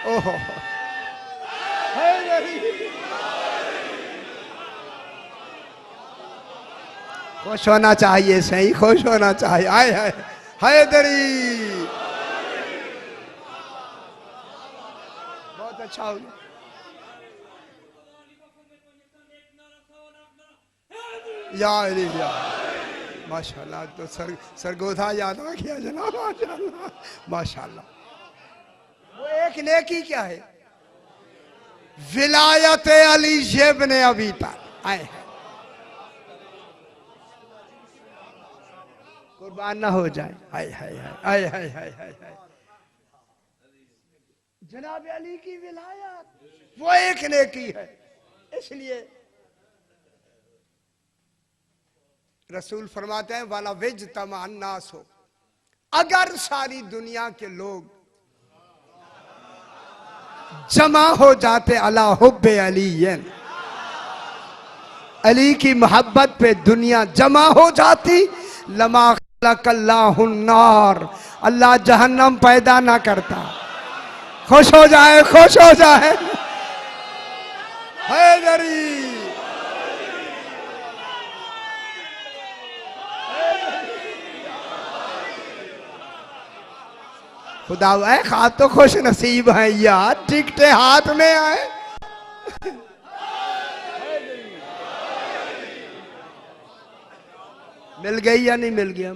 ओहो, खुश होना चाहिए, सही खुश होना चाहिए। आए हाय हैदरी, बहुत अच्छा हो गया। या माशाल्लाह, तो सरगोधा याद आ गया जनाब, माशाल्लाह माशाल्लाह। वो एक नेकी क्या है? विलायत अली इब्न अबी तालिब। आए हैं, कुर्बान ना हो जाए। हाय हाय हाय हाय हाय हाय हाय, जनाब अली की विलायत वो एक नेकी है। इसलिए रसूल फरमाते हैं वाला विज तमन्नास हो, अगर सारी दुनिया के लोग जमा हो जाते अला हुब्बे अलीयन, अली की मोहब्बत पे दुनिया जमा हो जाती, लमा खलकल्लाहु नार, अल्लाह जहन्नम पैदा ना करता। खुश हो जाए, खुश हो जाए। हैदरी, खुदा आप तो खुश नसीब हैं यार, टिकटे हाथ में आए। मिल गई या नहीं मिल गया?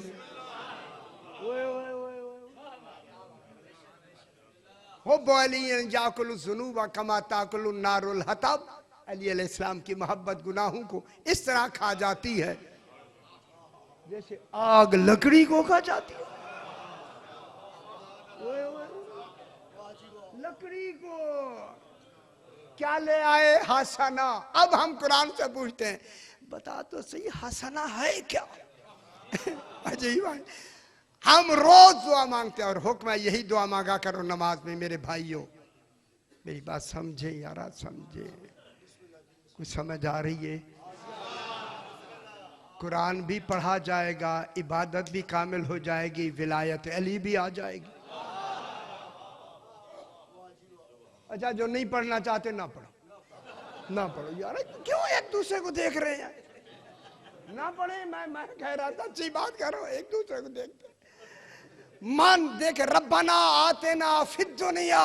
हो बोली जाकुल जुनूबा कमा ताकुल नारुल हतब, अली अलैहिस्सलाम की मोहब्बत गुनाहों को इस तरह खा जाती है जैसे आग लकड़ी को खा जाती है। लकड़ी को क्या ले आए? हसना। अब हम कुरान से पूछते हैं, बता तो सही हसना है क्या? अजीब है। हम रोज दुआ मांगते हैं और हुक्म है यही दुआ मांगा करो नमाज में। मेरे भाइयों, मेरी बात समझे यारा, समझे, कुछ समझ आ रही है? कुरान भी पढ़ा जाएगा, इबादत भी कामिल हो जाएगी, विलायत अली भी आ जाएगी। अच्छा, जो नहीं पढ़ना चाहते ना पढ़ो, ना पढ़ो यार, क्यों एक दूसरे को देख रहे हैं? ना पढ़े। मैं कह रहा था अच्छी बात करो, एक दूसरे को देखते मन देख। रब्बना आतेना फिद दुनिया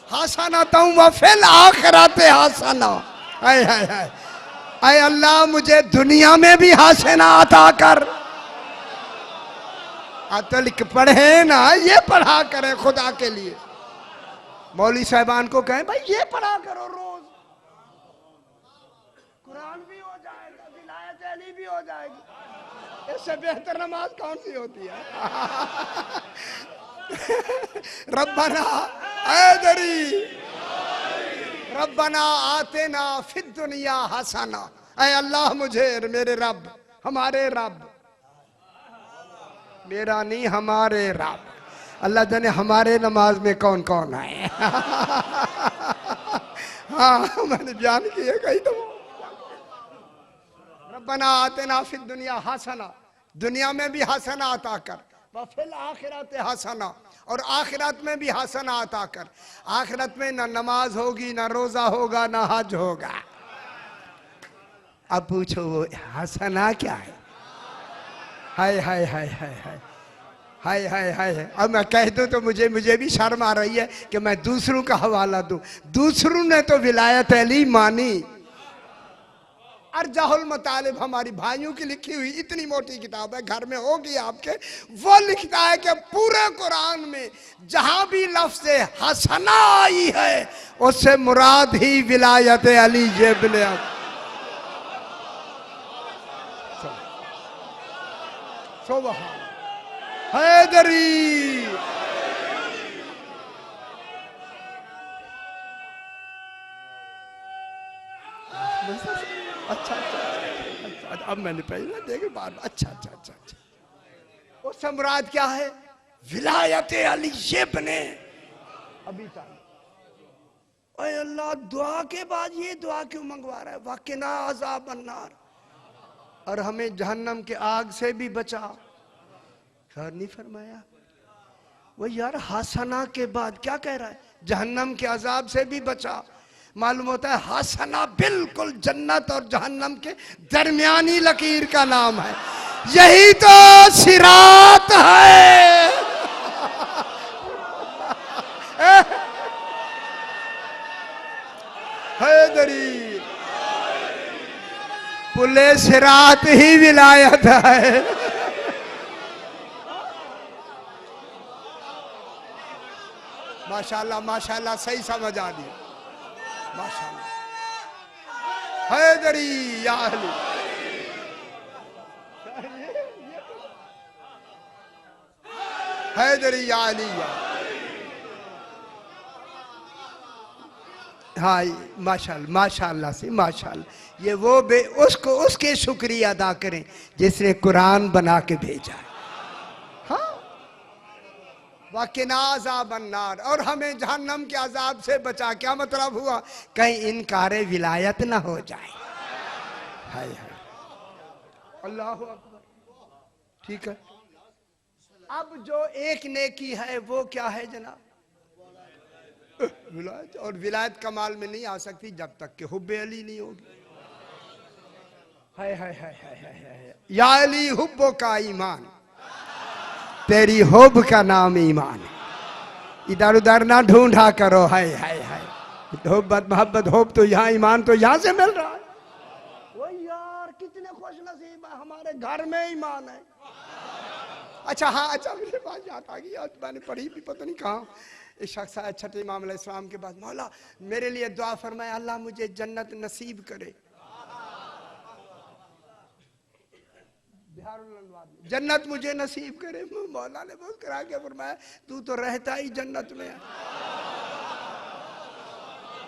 हसना व फिल आखिरते हसना। हाय हाय हाय, आए अल्लाह मुझे दुनिया में भी हसना अता कर। तो पढ़े ना, ये पढ़ा करें खुदा के लिए। मौलवी साहिबान को कहें भाई ये पढ़ा करो रोज, कुरान भी हो जाएगा, विलायत अली भी हो जाएगी। इससे बेहतर नमाज कौन सी होती है? रब्बना ऐदरी, रब्बना आतेना फिद दुनिया हसना। ऐ अल्लाह मुझे, मेरे रब, हमारे रब, मेरा नहीं हमारे रब। अल्लाह जाने हमारे नमाज में कौन कौन है। हाँ, मैंने बयान किया कहीं तो। रब्बना आतेना फिद दुनिया हसना, दुनिया में भी हसना अता कर, व फिल आखिरत हसना, और आखिरत में भी हसना अता कर। आखिरत में ना नमाज होगी, ना रोजा होगा, ना हज होगा। अब पूछो वो हसना क्या है? हाय हाय हाय हाय हाय हाय हाय हाय। अब मैं कह दूं तो मुझे भी शर्म आ रही है कि मैं दूसरों का हवाला दूं। दूसरों ने तो विलायत अली मानी। अर्जाहुल मतालिब हमारी भाइयों की लिखी हुई इतनी मोटी किताब है, घर में होगी आपके। वो लिखता है कि पूरे कुरान में जहां भी लफ्ज़ हसना आई है उससे मुराद ही विलायत अली इब्न अबी। सुभान हैदरी। अच्छा अच्छा अच्छा, अब मैंने पहले देखे बार। अच्छा अच्छा अच्छा अच्छा, उससे मुराद क्या है? विलायत अली इब्न अबी तालिब। ओए अल्लाह, दुआ के बाद ये दुआ क्यों मंगवा रहा है? वक़िना अज़ाब अन्नार, और हमें जहन्नम के आग से भी बचा। खैर नहीं फरमाया वो यार, हसना के बाद क्या कह रहा है? जहन्नम के अजाब से भी बचा। मालूम होता है हसना बिल्कुल जन्नत और जहन्नम के दरमियानी लकीर का नाम है। यही तो सिरात है। हैदरी पुले सिरात ही विलायत है। माशाल्लाह माशाल्लाह, सही समझ आ दी। माशाल्लाह हैदरी या अहली। हैदरी या अली या। हाँ माशाल्लाह माशाल्लाह से माशाल्लाह। ये वो उसको उसके शुक्रिया अदा करें जिसने कुरान बना के भेजा है। हाँ वकिनाज़ा बन्नार, और हमें जहन्नम के अजाब से बचा। क्या मतलब हुआ? कहीं इनकार विलायत ना हो जाए। हाय हाय अल्लाह अकबर। ठीक है, अब जो एक नेकी है वो क्या है जनाब? विलायत। और विलायत कमाल में नहीं आ सकती जब तक कि हुब्बे अली नहीं होगी। हाय हाय हाय हाय हाय। या अली हुब्बो का ईमान, तेरी हुब का नाम ईमान है। इधर उधर ना ढूंढा करो। हाय हाय हाय। मोहब्बत मोहब्बत होब तो यहाँ, ईमान तो यहाँ से मिल रहा है। वो यार कितने खुश नसीब है, हमारे घर में ईमान है। अच्छा हाँ, अच्छा मेरे पास याद आ गई, आज मैंने पढ़ी भी पता नहीं कहाँ। एक शख्स आया छठे इमाम अलैहिस्सलाम के बाद, मौला मेरे लिए दुआ फरमाए, अल्लाह मुझे जन्नत नसीब करे। जन्नत मुझे नसीब करे। मौला ने बहुत करा के फरमाया, तू तो रहता ही जन्नत में है।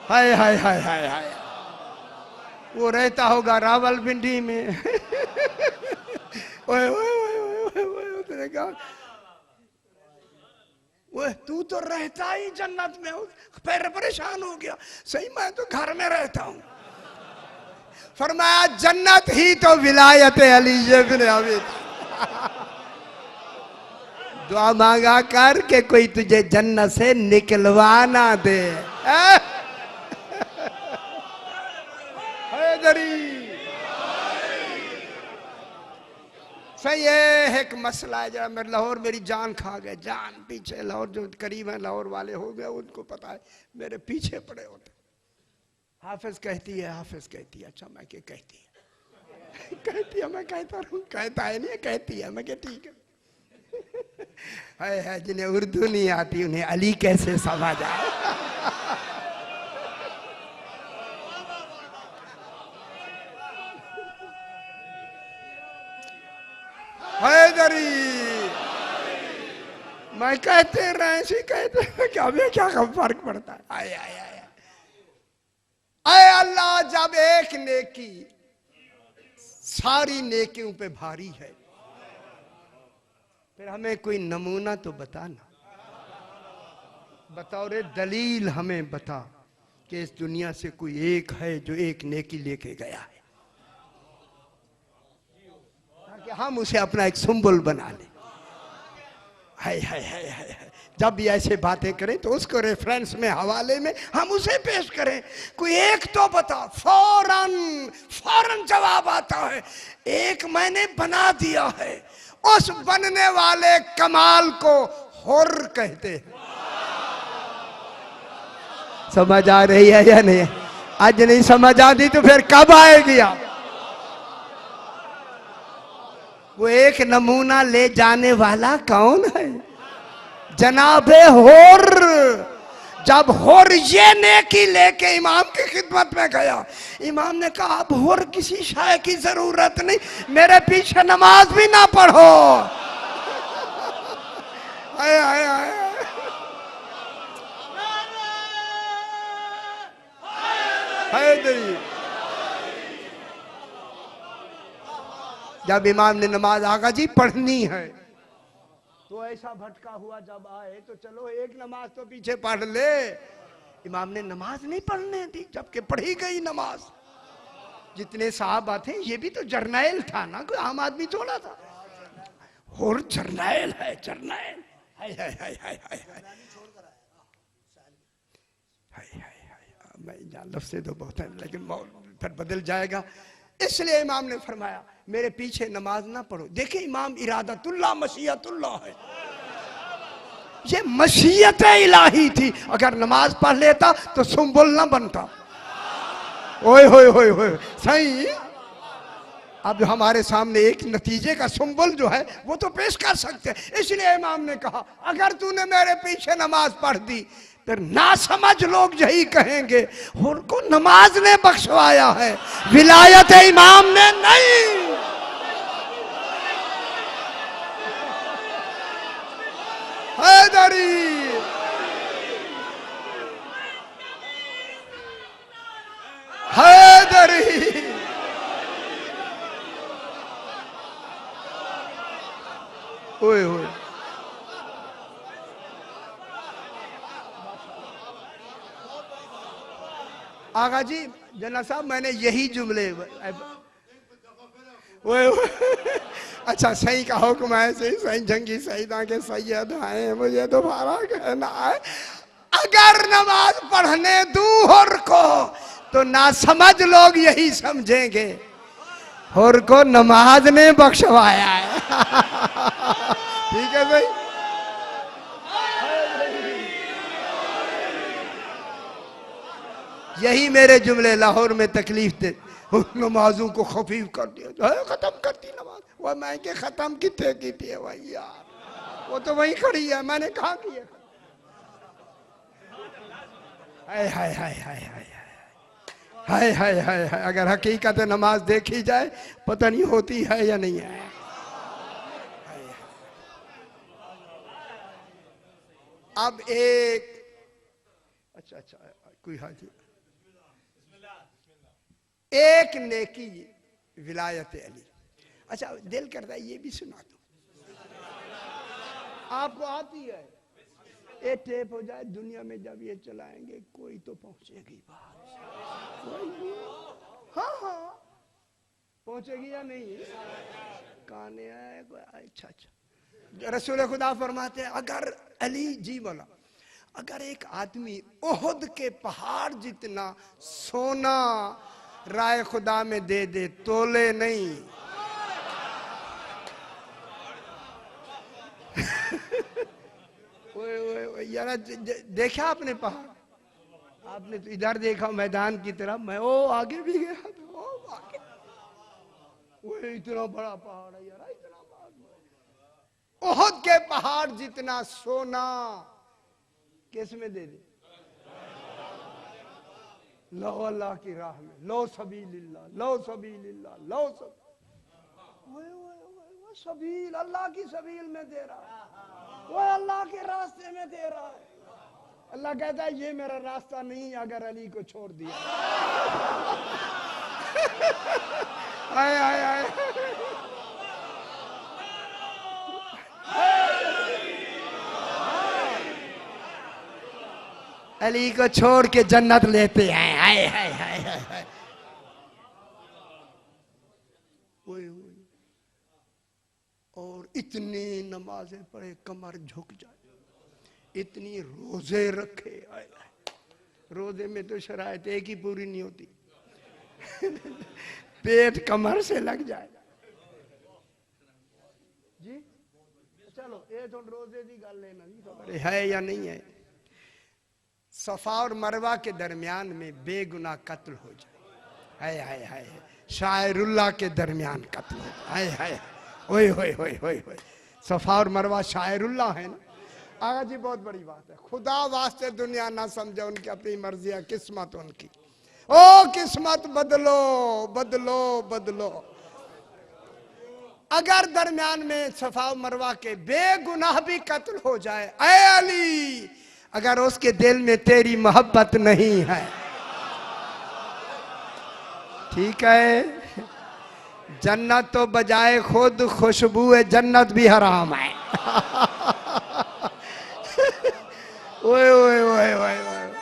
हाय हाय हाय हाय हाय। वो रहता होगा रावलपिंडी में। ओए ओए ओए ओए, उसने कहा वो तू तो रहता ही जन्नत में। फिर परेशान हो गया, सही मैं तो घर में रहता हूँ। फरमाया जन्नत ही तो विलायत अली इब्न अबी। दुआ मांगा कर के कोई तुझे जन्नत से निकलवा ना दे। सही है। एक मसला है जरा, मेरे लाहौर मेरी जान खा गए। जान पीछे लाहौर जो करीब है, लाहौर वाले हो गए, उनको पता है मेरे पीछे पड़े होते। हाफिज कहती है, हाफिज कहती है। अच्छा मैं क्या कहती है? कहती है, मैं कहता रहूं। कहता है नहीं, कहती है। मैं क्या ठीक है। जिन्हें उर्दू नहीं आती उन्हें अली कैसे समझ आए? हैदरी मैं कहते रहे ऐसे कहते क्या हमें क्या फर्क पड़ता है? आए आए आए आए अल्लाह, जब एक नेकी सारी नेकियों पे भारी है, फिर हमें कोई नमूना तो बताना। बतौर दलील हमें बता कि इस दुनिया से कोई एक है जो एक नेकी लेके गया है, ताकि हम उसे अपना एक सिंबल बना लें। हाय हाय हाय हाय। जब भी ऐसे बातें करें तो उसको रेफरेंस में, हवाले में हम उसे पेश करें। कोई एक तो बता। फौरन फौरन जवाब आता है, एक मैंने बना दिया है। उस बनने वाले कमाल को हुर कहते हैं। समझ आ रही है या नहीं? आज नहीं समझ आती तो फिर कब आएगी? आप वो एक नमूना ले जाने वाला कौन है? जनाबे हुर। जब हुर ये नेकी लेके इमाम की खिदमत में गया, इमाम ने कहा अब हुर किसी शाय की जरूरत नहीं, मेरे पीछे नमाज भी ना पढ़ो। आए आए आए। जब इमाम ने नमाज आगा जी पढ़नी है तो ऐसा भटका हुआ जब आए तो चलो एक नमाज तो पीछे पढ़ ले। इमाम ने नमाज नहीं पढ़ने दी, जबकि पढ़ी गई नमाज। जितने साहबा थे, ये भी तो जर्नैल था ना, कोई आम आदमी थोड़ा था। और जर्नैल है, जर्नैल। हाय हाय हाय हाय हाय हाय हाय हाय। मैं जान लफ्ज़ से तो बहुत है, लेकिन फिर बदल जाएगा। इसलिए इमाम ने फरमाया मेरे पीछे नमाज ना पढ़ो। देखिए इमाम इरादतुल्लाह मशीयतुल्लाह है, ये मशीयत इलाही थी। अगर नमाज पढ़ लेता तो सुम्बुल ना बनता। ओए होए होए होए सही। अब हमारे सामने एक नतीजे का सुम्बुल जो है वो तो पेश कर सकते हैं। इसलिए इमाम ने कहा अगर तूने मेरे पीछे नमाज पढ़ दी फिर ना समझ लोग यही कहेंगे उनको नमाज ने बख्शवाया है, विलायत इमाम ने नहीं। हैदरी हैदरी ओए होए आगा जी जना साहब मैंने यही जुमले ओए अच्छा सही का हुक्म है, सही सही जंगी सईदा के सैयद आए मुझे दोबारा कहना है अगर नमाज पढ़ने दूं हुर को तो ना समझ लोग यही समझेंगे हुर को नमाज ने बख्शवाया है। ठीक है भाई। यही मेरे जुमले लाहौर में तकलीफ थे, नमाजों को खफीफ कर दिया, खत्म कर दी नमाज। वह मैं के खत्म कितने की थी भाई यार, वो तो वही खड़ी है, मैंने कहा की है। हाय हाय हाय हाय हाय हाय हाय हाय हाय। अगर हकीकत नमाज देखी जाए पता नहीं होती है या नहीं है। अब एक अच्छा अच्छा कोई हाजी एक नेकी विलायत अली। अच्छा दिल करता है ये भी सुना दो, आपको आती है। ये टेप हो जाए दुनिया में जब ये चलाएंगे कोई तो पहुंचेगी बात। हाँ हाँ पहुंचेगी या नहीं काने आए। अच्छा अच्छा रसूल खुदा फरमाते हैं अगर अली जी बोला अगर एक आदमी ओहद के पहाड़ जितना सोना राय खुदा में दे दे तोले नहीं यार देखा आपने पहाड़, आपने तो इधर देखा मैदान की तरफ, मैं ओ आगे भी गया था, ओ आगे वो इतना बड़ा पहाड़ है यार, इतना बड़ा ओहद के पहाड़ जितना सोना किस में दे दे लो अल्लाह की राह में, लो सबीलिल्लाह, लो सबीलिल्लाह, लो सबील अल्लाह की सबील में दे रहा है, वो अल्लाह के रास्ते में दे रहा है। अल्लाह कहता है ये मेरा रास्ता नहीं अगर अली को छोड़ दिया। आए आए आए अली को छोड़ के जन्नत लेते हैं। हाय हाय हाय हाय। और इतनी नमाजें पढ़े कमर झुक जाए, इतनी रोजे रखे, रोजे में तो शरायत एक ही पूरी नहीं होती। पेट कमर से लग जाए जी। चलो ये तो रोजे की गल है या नहीं है। सफा और मरवा के दरमियान में बेगुनाह कत्ल हो जाए, हाय हाय हाय, शायरुल्लाह के दरमियान कत्ल हो जाए, हाय हाय ओए होए होए होए होए। सफा और मरवा शायरुल्लाह है ना। आगा जी बहुत बड़ी बात है, खुदा वास्ते दुनिया ना समझे उनकी अपनी मर्जी है, किस्मत उनकी। ओ किस्मत बदलो बदलो बदलो। अगर दरमियान में सफा मरवा के बेगुनाह भी कत्ल हो जाए, ऐ अली अगर उसके दिल में तेरी मोहब्बत नहीं है, ठीक है, जन्नत तो बजाए खुद खुशबू है जन्नत भी हराम है। ओए ओए ओए ओए ओए।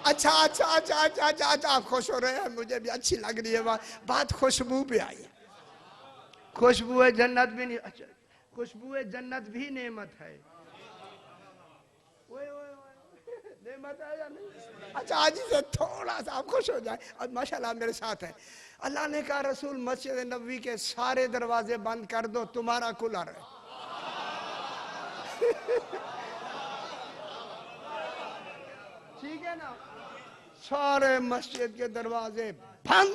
अच्छा अच्छा अच्छा अच्छा अच्छा अच्छा आप खुश हो रहे हैं, मुझे भी अच्छी लग रही है बात खुशबू पे आई। खुशबू है जन्नत भी नहीं, अच्छा खुशबू है जन्नत भी नेमत है। ओए ओए ओए नेमत है या नहीं? अच्छा आज ही से थोड़ा सा आप खुश हो जाए। अब माशाल्लाह मेरे साथ है। अल्लाह ने कहा रसूल मस्जिद नबवी के सारे दरवाजे बंद कर दो, तुम्हारा खुला रहे। ठीक है ना, सारे मस्जिद के दरवाजे बंद,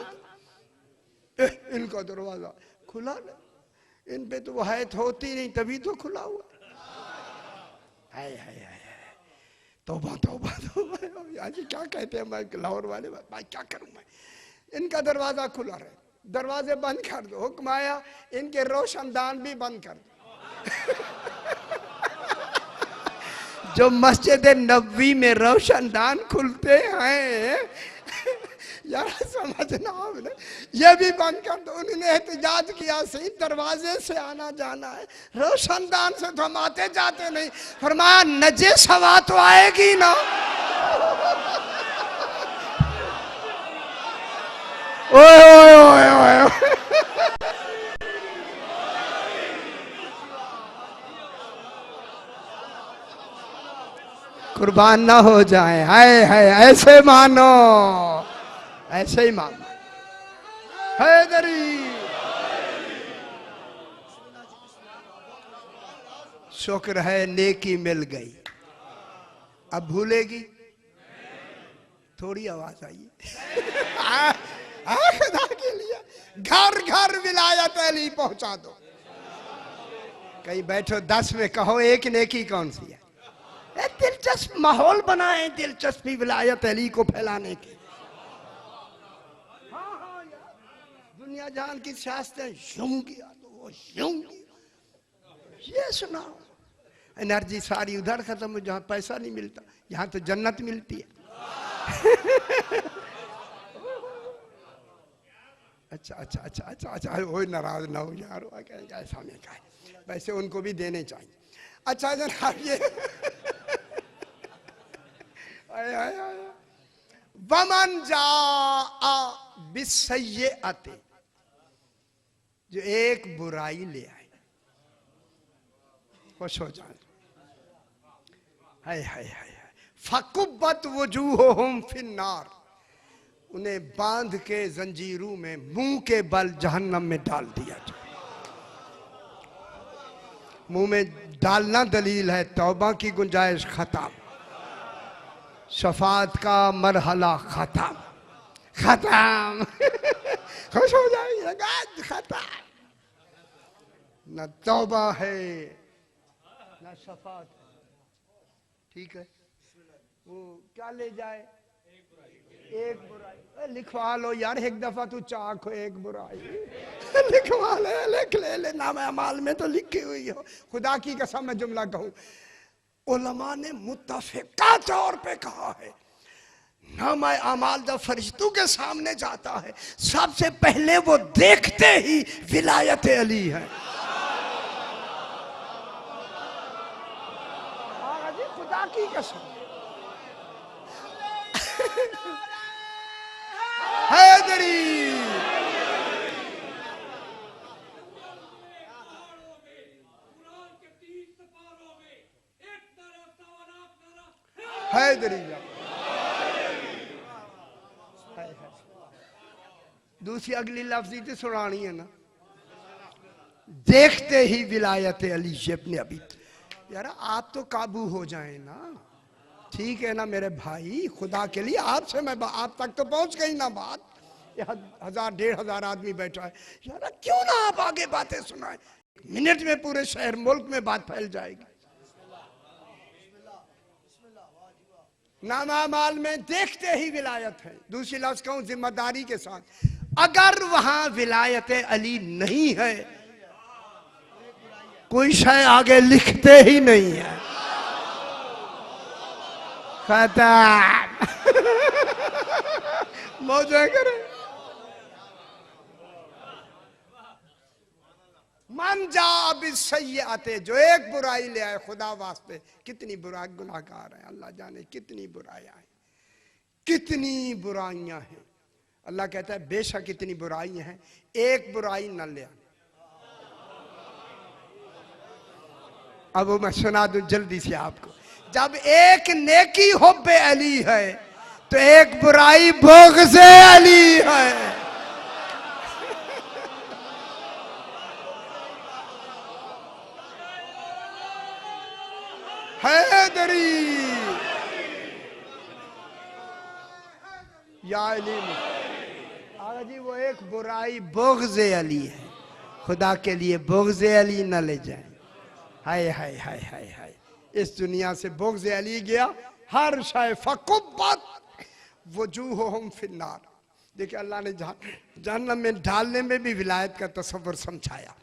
इनका दरवाजा खुला नहीं। इन पे तो हैत होती नहीं, तभी तो खुला हुआ। हाय हाय हाय, तौबा तौबा तौबा। आज क्या कहते हैं, मैं लाहौर वाले भाई क्या करूं मैं। इनका दरवाजा खुला रहे, दरवाजे बंद कर दो। हुक्म आया इनके रोशनदान भी बंद कर दो। जो मस्जिद नबवी में रोशनदान खुलते हैं यार समझना आपने, ये भी बंद कर दो। उन्होंने एहतजाज किया, सही दरवाजे से आना जाना है, रोशनदान से तो हम आते जाते नहीं। फरमाया नजिस हवा तो आएगी ना। ओए ओए ओए ओए, कुर्बान ना हो जाए। हाय हाय, ऐसे मानो, ऐसे ही मानो। हैदरी शुक्र है नेकी मिल गई। अब भूलेगी? थोड़ी आवाज आई खुदा के लिए घर घर विलायत अली पहुंचा दो। कहीं बैठो 10 में कहो एक नेकी कौन सी है? दिलचस्प माहौल बनाए, दिलचस्पी विलायत अली को फैलाने की। हाँ हाँ यार, दुनिया जहान की सियासतें यूं किया तो वो यूं किया, ये सुनाओ। एनर्जी सारी उधर खत्म हो जहाँ पैसा नहीं मिलता, यहाँ तो जन्नत मिलती है। अच्छा अच्छा अच्छा अच्छा अच्छा, वो नाराज ना हो यार, ऐसा नहीं कहा, वैसे उनको भी देने चाहिए। अच्छा जनाब ये वमन जा बिस्सय्यअति, जो एक बुराई ले आए, खुश हो जाए। हाय हाय हाय, फकुब्बत वजूहुहुम फिन्नार, उन्हें बांध के जंजीरों में मुंह के बल जहन्नम में डाल दिया जाए। मुंह में डालना दलील है तौबा की गुंजाइश खत्म, शफात का मरहला खत्म, खत्म। खुश हो जाइए, खत्म। न तौबा है न शफात है। ठीक है, वो क्या ले जाए? एक बुराई लिखवा लो यार, एक दफा तू चाक हो एक बुराई लिखवा ले, लिख ले नाम अमाल में तो लिखी हुई हो। खुदा की कसम मैं जुमला कहूं, उलमा ने मुत्तफिका तौर पे कहा है, नाम अमाल जब फरिश्तों के सामने जाता है सबसे पहले वो देखते ही विलायत अली है। खुदा की कसम हैदरी हैदरी। दूसरी अगली लफ्जी तो सुनानी है ना, देखते ही विलायत अली अपने। अभी यार आप तो काबू हो जाए ना, ठीक है ना मेरे भाई, खुदा के लिए आपसे मैं आप तक तो पहुंच गई ना बात। 1000 1500 आदमी बैठा है यार, क्यों ना आप आगे बातें सुनाए, मिनट में पूरे शहर मुल्क में बात फैल जाएगी। नामा माल में देखते ही विलायत है। दूसरी लफ्ज कहूं जिम्मेदारी के साथ, अगर वहां विलायत अली नहीं है कोई शय आगे लिखते ही नहीं है, खत्म। मौजे करें। मन जा बिस्सय्यअति, जो एक बुराई ले आए, खुदा वास्ते कितनी बुरा गुनाहगार है, अल्लाह जाने कितनी बुराइयां हैं, कितनी बुराइयां हैं। अल्लाह कहता है बेशक इतनी बुराइयां हैं, एक बुराई न ले आए। अब मैं सुना दूं जल्दी से आपको, जब एक नेकी हुब्बे अली है तो एक बुराई बुग़्ज़े अली है। हैदरी या अली आगा जी, वो एक बुराई बुग़्ज़े अली है। खुदा के लिए बुग़्ज़े अली न ले जाए। हाय हाय हाय हाय हाय, इस दुनिया से बुग़्ज़े अली गया, हर शय फ़कुब्बत वजूहुहुम फिन्नार। देखिए अल्लाह ने जहन्नम में डालने में भी विलायत का तसव्वुर समझाया।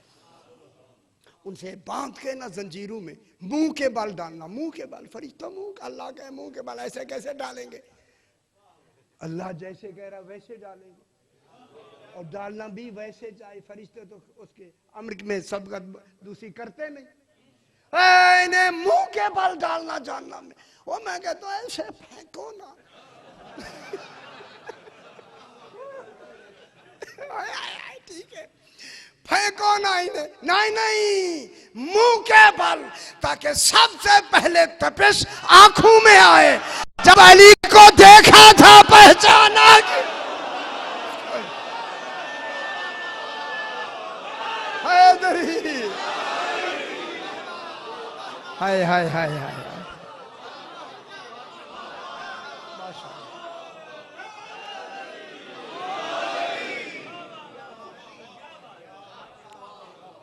उनसे बांध के ना जंजीरों में मुंह के बल डालना, मुंह के बल, फरिश्ता मुंह, अल्लाह के मुंह के बल ऐसे कैसे डालेंगे? अल्लाह जैसे कह रहा वैसे डालेंगे, और डालना भी वैसे चाहे। फरिश्ते तो उसके अम्र में सबका दूसरी करते नहीं। इन्हें मुंह के बल डालना जहन्नम में, वो मैं कहता हूँ ऐसे फेंको ना। ठीक है, फेंको ना इन्हें, नहीं नहीं, मुंह के बल, ताकि सबसे पहले तपिश आंखों में आए। जब अली को देखा था पहचाना कि हैदरी, हाय हाय हाय हाय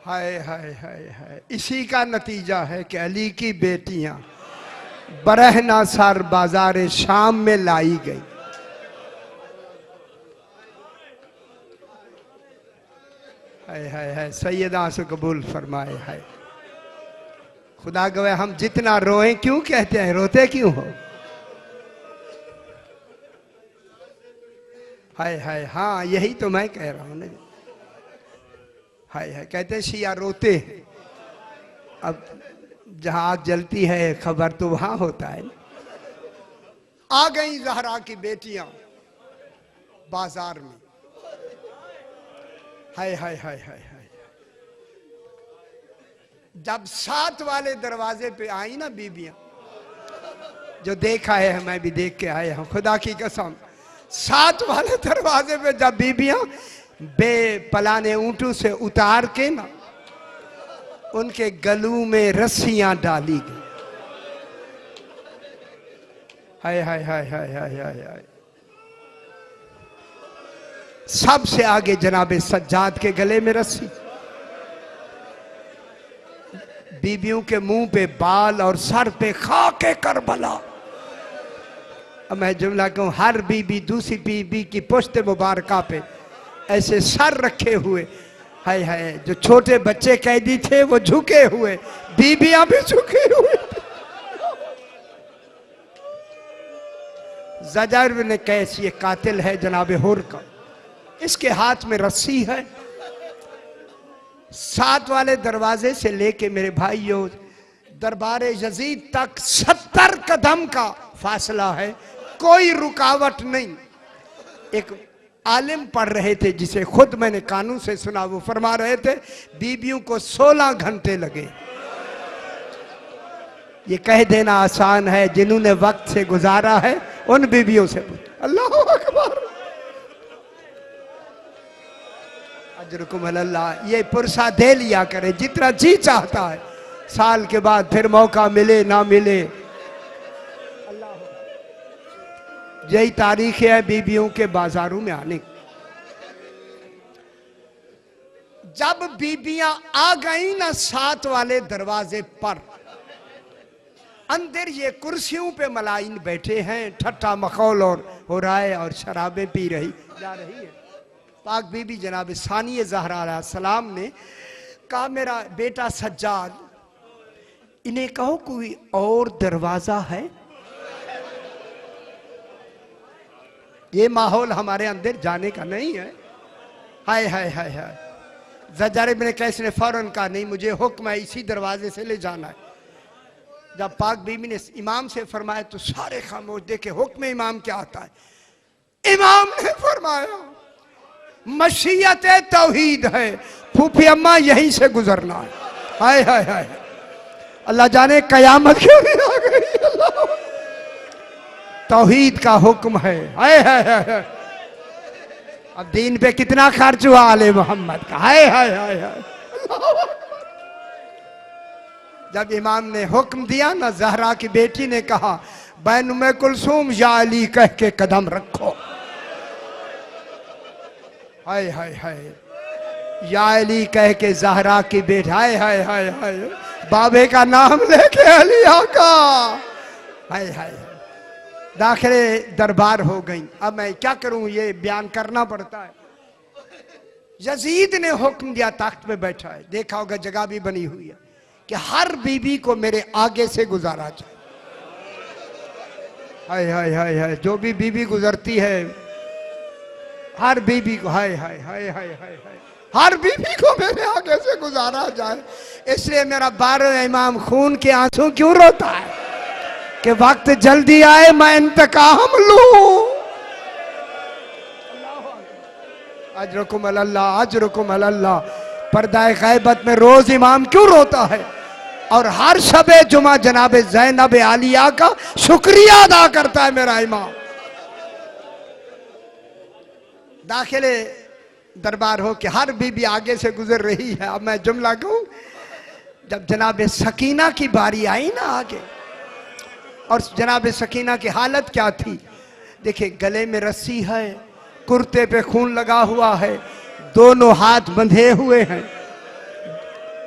हाय हाय हाय हाय। इसी का नतीजा है कि अली की बेटियां बरहना सर बाजार शाम में लाई गई। हाय हाय हाय, सैयदा से कबूल फरमाए। हाय खुदा गवाह, हम जितना रोए क्यों कहते हैं, रोते क्यों हो? हाय हाय, हाँ यही तो मैं कह रहा हूं ना। हाय हाय, कहते हैं शिया रोते हैं। अब जहां आग जलती है खबर तो वहां होता है। आ गई ज़हरा की बेटियां बाजार में। हाय हाय हाय हाय हाय, जब 7 वाले दरवाजे पे आई ना बीबियां, जो देखा है मैं भी देख के आया हूं, खुदा की कसम। 7 वाले दरवाजे पे जब बीबियां बेपलाने ऊंटों से उतार के ना उनके गलों में रस्सियां डाली गई। हाय हाय हाय हाय हाय हाय हाय। सबसे आगे जनाबे सज्जाद के गले में रस्सी, बीबियों के मुंह पे बाल और सर पे खाके करबला। अब मैं जुमला कहूं, हर बीबी दूसरी बीबी की पुश्त मुबारका पे ऐसे सर रखे हुए। हाय हाय, जो छोटे बच्चे कैदी थे वो झुके हुए, बीबियां भी झुके हुए। ज़जर ने कैस, ये कातिल है जनाबे हुर का, इसके हाथ में रस्सी है। 7 वाले दरवाजे से लेके मेरे भाइयों दरबार यजीद तक 70 कदम का फासला है, कोई रुकावट नहीं। एक आलिम पढ़ रहे थे जिसे खुद मैंने कानून से सुना, वो फरमा रहे थे बीबियों को 16 घंटे लगे। ये कह देना आसान है, जिन्होंने वक्त से गुजारा है उन बीबियों से पूछ। अल्लाह अकबर, अजरुकुम अल्लाह। ये पुरसा दे लिया करे जितना जी चाहता है, साल के बाद फिर मौका मिले ना मिले। यही तारीख है बीबियों के बाजारों में आने। जब बीबियां आ गई ना 7 वाले दरवाजे पर, अंदर ये कुर्सियों पे मलाइन बैठे हैं, ठट्टा मखौल और हो रहा है और शराबें पी रही जा रही है। पाक बीबी जनाब सानिया ज़हरा अलैहिस्सलाम सलाम ने कहा, मेरा बेटा सज्जाद, इन्हें कहो कोई और दरवाजा है। ये माहौल हमारे अंदर जाने का नहीं है। हाय हाय हाय हाय। ज़जर इब्न कैस ने फौरन कहा, नहीं मुझे हुक्म है, इसी दरवाजे से ले जाना है। जब पाक बीबी ने इमाम से फरमाया तो सारे खामोश। देखे हुक्म इमाम क्या आता है। इमाम ने फरमाया मशीयत तौहीद है, फूफी अम्मा यहीं से गुजरना है। हाय हाय हाय, अल्लाह जाने कयामत क्यों नहीं आ गई। तौहीद का हुक्म है। हाय हाय हाय, अब दीन पे कितना खर्च हुआ आले मोहम्मद का। हाय हाय हाय हाय। जब इमाम ने हुक्म दिया ना, जहरा की बेटी ने कहा बैन उम्मे कुलसूम या अली कह के कदम रखो। हाय हाय हाय, या अली कह के जहरा की बेटी, हाय हाय हाय हाय, बाबे का नाम लेके अली आका। हाय हाय, दाखिले दरबार हो गई। अब मैं क्या करूं, ये बयान करना पड़ता है। यजीद ने हुक्म दिया, तख्त पे बैठा है, देखा होगा जगह भी बनी हुई है कि हर बीबी को मेरे आगे से गुजारा जाए। हाय हाय हाय हाय, जो भी बीबी गुजरती है हर बीबी को, हाय हाय हाय हाय हाय हाय, हर बीबी को मेरे आगे से गुजारा जाए। इसलिए मेरा 12 इमाम खून के आंसू क्यों रोता है कि वक्त जल्दी आए मैं इंतकाम लूं। अजरकुम अल्लाह, अजरकुम अल्लाह। पर्दाए गैबत में रोज इमाम क्यों रोता है और हर शबे जुमा जनाबे ज़ैनब आलिया का शुक्रिया अदा करता है मेरा इमाम। दाखिले दरबार हो के हर बीबी आगे से गुजर रही है। अब मैं जुमला कहूं, जब जनाबे सकीना की बारी आई ना आगे, और जनाबे सकीना की हालत क्या थी देखिए, गले में रस्सी है, कुर्ते पे खून लगा हुआ है, दोनों हाथ बंधे हुए हैं,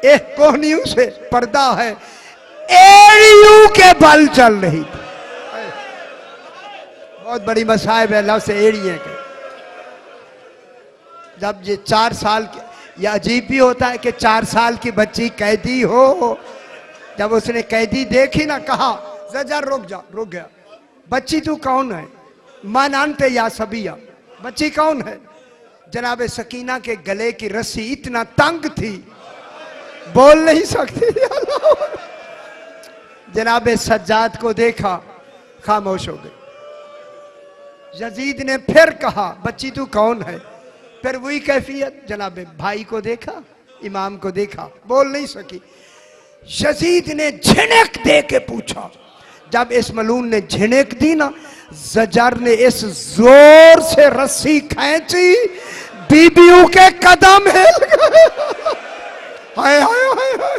एक कोहनियों से पर्दा है, एड़ियों के बल चल रही थी। बहुत बड़ी मसाइब है लफ्ज़ एड़िए के। जब ये 4 साल के, या अजीब भी होता है कि 4 साल की बच्ची कैदी हो, जब उसने कैदी देखी ना, कहा ज़जर रुक जा, रुक गया। बच्ची तू कौन है? मन अंत या सबिया, बच्ची कौन है? जनाबे सकीना के गले की रस्सी इतना तंग थी, बोल नहीं सकती। जनाबे सज्जाद को देखा, खामोश हो गई। यजीद ने फिर कहा बच्ची तू कौन है? फिर वही कैफियत। जनाबे भाई को देखा, इमाम को देखा, बोल नहीं सकी। यजीद ने झिनक दे के पूछा। जब इस मलून ने झिनक दी ना, ज़जर ने इस जोर से रस्सी खींची, बीबियों के कदम हिल गए। हाय हाय हाय हाय।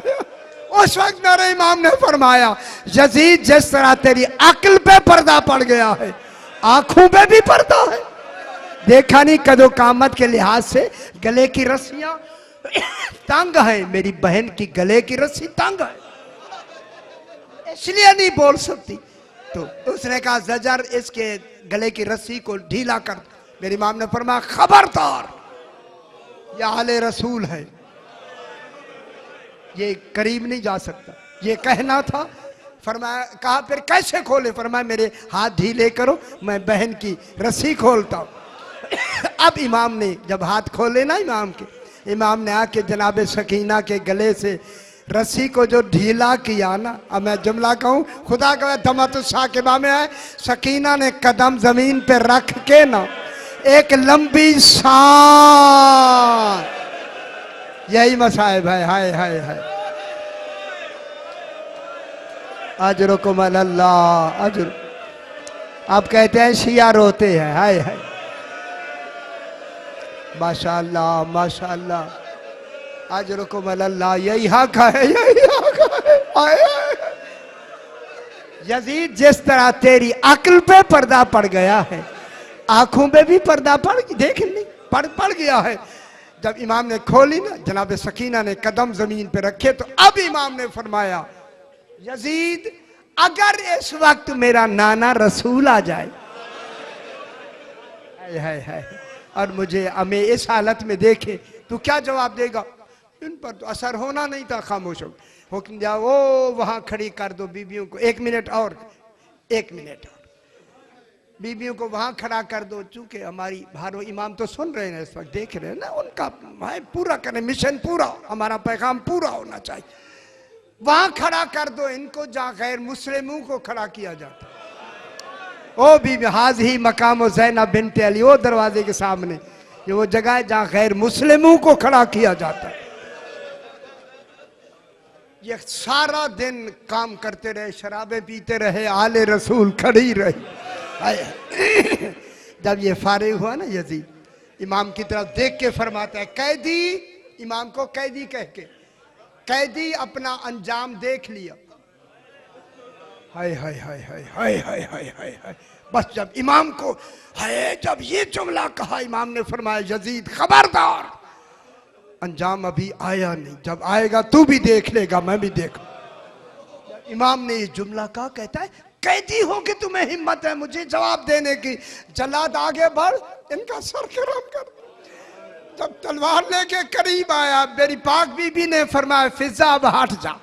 उस वक्त मेरे इमाम ने फरमाया यजीद, जिस तरह तेरी अक्ल पे पर्दा पड़ गया है, आंखों पे भी पर्दा है। देखा नहीं कदो कामत के लिहाज से गले की रस्सियां तंग है, मेरी बहन की गले की रस्सी तंग है, इसलिए नहीं बोल सकती। तो उसने कहा ज़जर, इसके गले की रस्सी को ढीला कर। मेरी इमाम ने फरमाया खबरदार, यह आले रसूल है, ये करीब नहीं जा सकता। ये कहना था। फरमाया, कहा फिर कैसे खोले? फरमाया मेरे हाथ ढीले करो, मैं बहन की रस्सी खोलता हूं। अब इमाम ने जब हाथ खोले ना इमाम के, इमाम ने आके जनाबे सकीना के गले से रस्सी को जो ढीला किया ना, अब मैं जुमला कहूं, खुदा का दमत साकिबा में है, सकीना ने कदम जमीन पे रख के ना एक लंबी सांस, यही मसाइब है। हाय हाय हाय, अजरुकुम अल्लाह अजर। आप कहते हैं शिया रोते हैं। हाय हाय, माशाअल्लाह माशाअल्लाह, अजरुकुम अल्लाह, यही हक है, यही हक है। हाय हाय, यजीद जिस तरह तेरी अक्ल पे पर्दा पड़ गया है, आंखों पे भी पर्दा पड़, देख नहीं पड़ गया है। जब इमाम ने खोली ना, जनाब सकीना ने कदम जमीन पे रखे, तो अब इमाम ने फरमाया यजीद, अगर इस वक्त मेरा नाना रसूल आ जाए, हाय हाय हाय, और मुझे हमें इस हालत में देखे, तो क्या जवाब देगा? इन पर तो असर होना नहीं था, खामोश हो। हुक्म दिया, वो वहां खड़ी कर दो बीबियों को, 1 मिनट और, 1 मिनट और, बीबियों को वहां खड़ा कर दो। चूंकि हमारी भारो इमाम तो सुन रहे हैं इस वक्त, देख रहे हैं ना, उनका पूरा करें, मिशन पूरा, हमारा पैगाम पूरा होना चाहिए। वहां खड़ा कर दो इनको जहां गैर मुस्लिमों को खड़ा किया जाता। ओ बीबी, हाज़ी मकाम ज़ैनब बिन्त अली, वो दरवाजे के सामने, ये वो जगह है जहां गैर मुस्लिमों को खड़ा किया जाता है। ये सारा दिन काम करते रहे, शराबें पीते रहे, आले रसूल खड़ी रही। जब ये फारिग हुआ ना यजीद, इमाम की तरफ देख के फरमाता है, कैदी, इमाम को कैदी कह के, कैदी अपना अंजाम देख लिया। हाय हाय हाय हाय हाय हाय हाय हाय हाय। बस जब इमाम को हाय जब ये जुमला कहा, इमाम ने फरमाया, यजीद खबरदार, अंजाम अभी आया नहीं, जब आएगा तू भी देख लेगा, मैं भी देख। इमाम ने ये जुमला कहा, कहता है, कैदी हो कि तुम्हें हिम्मत है मुझे जवाब देने की? जल्लाद आगे बढ़, इनका सर खराब कर। जब तलवार लेके करीब आया, मेरी पाक बीबी ने फरमाया, फिजा अब हट जा।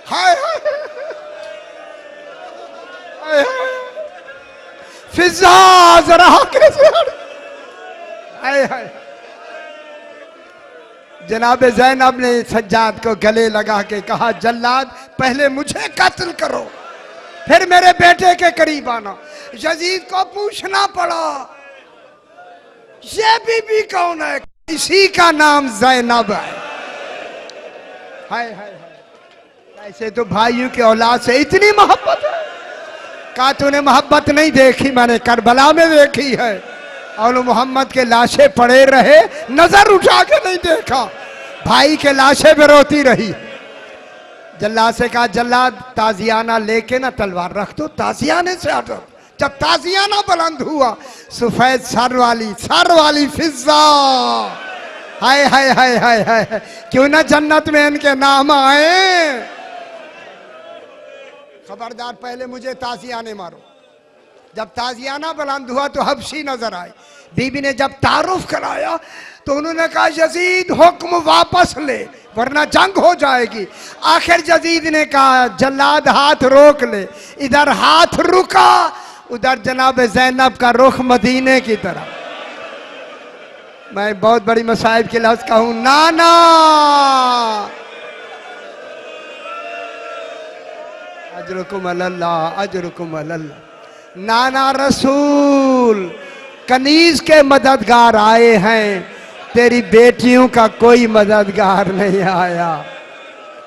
हाय हाय, फिजा जरा कैसे हट। हाय हाय। जनाब ज़ैनब ने सज्जाद को गले लगा के कहा, जल्लाद पहले मुझे कत्ल करो, फिर मेरे बेटे के करीब आना। यजीद को पूछना पड़ा, ये बीबी कौन है? इसी का नाम ज़ैनब है। हाय हाय हाय। ऐसे तो भाइयों की औलाद से इतनी मोहब्बत है। कहा तूने मोहब्बत नहीं देखी, मैंने करबला में देखी है। और मोहम्मद के लाशें पड़े रहे, नजर उठा के नहीं देखा, भाई के लाशें पे रोती रही। जल्लाद से कहा, जल्लाद ताजियाना लेके ना तलवार रख दो, ताजियाने से हटो। जब ताजियाना बुलंद हुआ, सफेद सर वाली फिजा, हाय हाय हाय हाय हाय, क्यों ना जन्नत में इनके नाम आए। खबरदार, पहले मुझे ताजियाने मारो। जब ताजियाना बुलंद हुआ तो हबशी नजर आए। बीबी ने जब तारुफ कराया तो उन्होंने कहा, यजीद हुक्म वापस ले वरना जंग हो जाएगी। आखिर यजीद ने कहा, जल्लाद हाथ रोक ले। इधर हाथ रुका, उधर जनाब ज़ैनब का रुख मदीने की तरफ। मैं बहुत बड़ी मसाइब के लफ्ज़ कहूं, नाना अजरुकुम अल्लाह, अजरुकुम अल्लाह। नाना रसूल कनीज के मददगार आए हैं, तेरी बेटियों का कोई मददगार नहीं आया।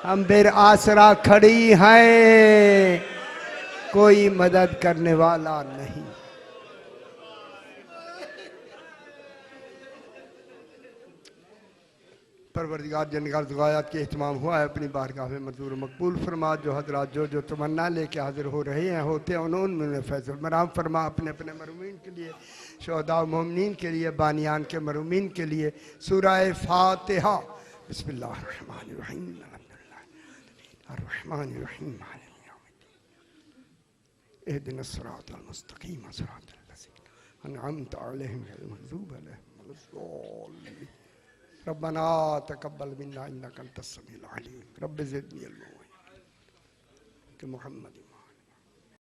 हम बेर आसरा खड़ी हैं, कोई मदद करने वाला नहीं। परवरदिगार जिनका दुआयात के अहतमाम हुआ है, अपनी बारगाह में मंजूर मकबूल फरमा। जो हजरात जो तमन्ना लेके हाजिर हो रहे हैं, होते हैं उन्होंने फैसल मराम फरमा। अपने अपने मरूमीन के लिए, शोहदा मोमिनीन के लिए, बानियान के मरूमीन के लिए सूरह फातिहा। बिस्मिल्लाहिर्रहमानिर्रहीम, अर्रहमानिर्रहीम, इहदिनस सिरातल मुस्तकीम, सिरातल लज़ीना अनअमत अलैहिम गैरिल मग़ज़ूबि अलैहिम वलद्दाल्लीन। रब्बना तक़ब्बल मिन्ना इन्नका अंतस समीउल अलीम। रब्बि ज़िदनी इल्मा कि मोहम्मद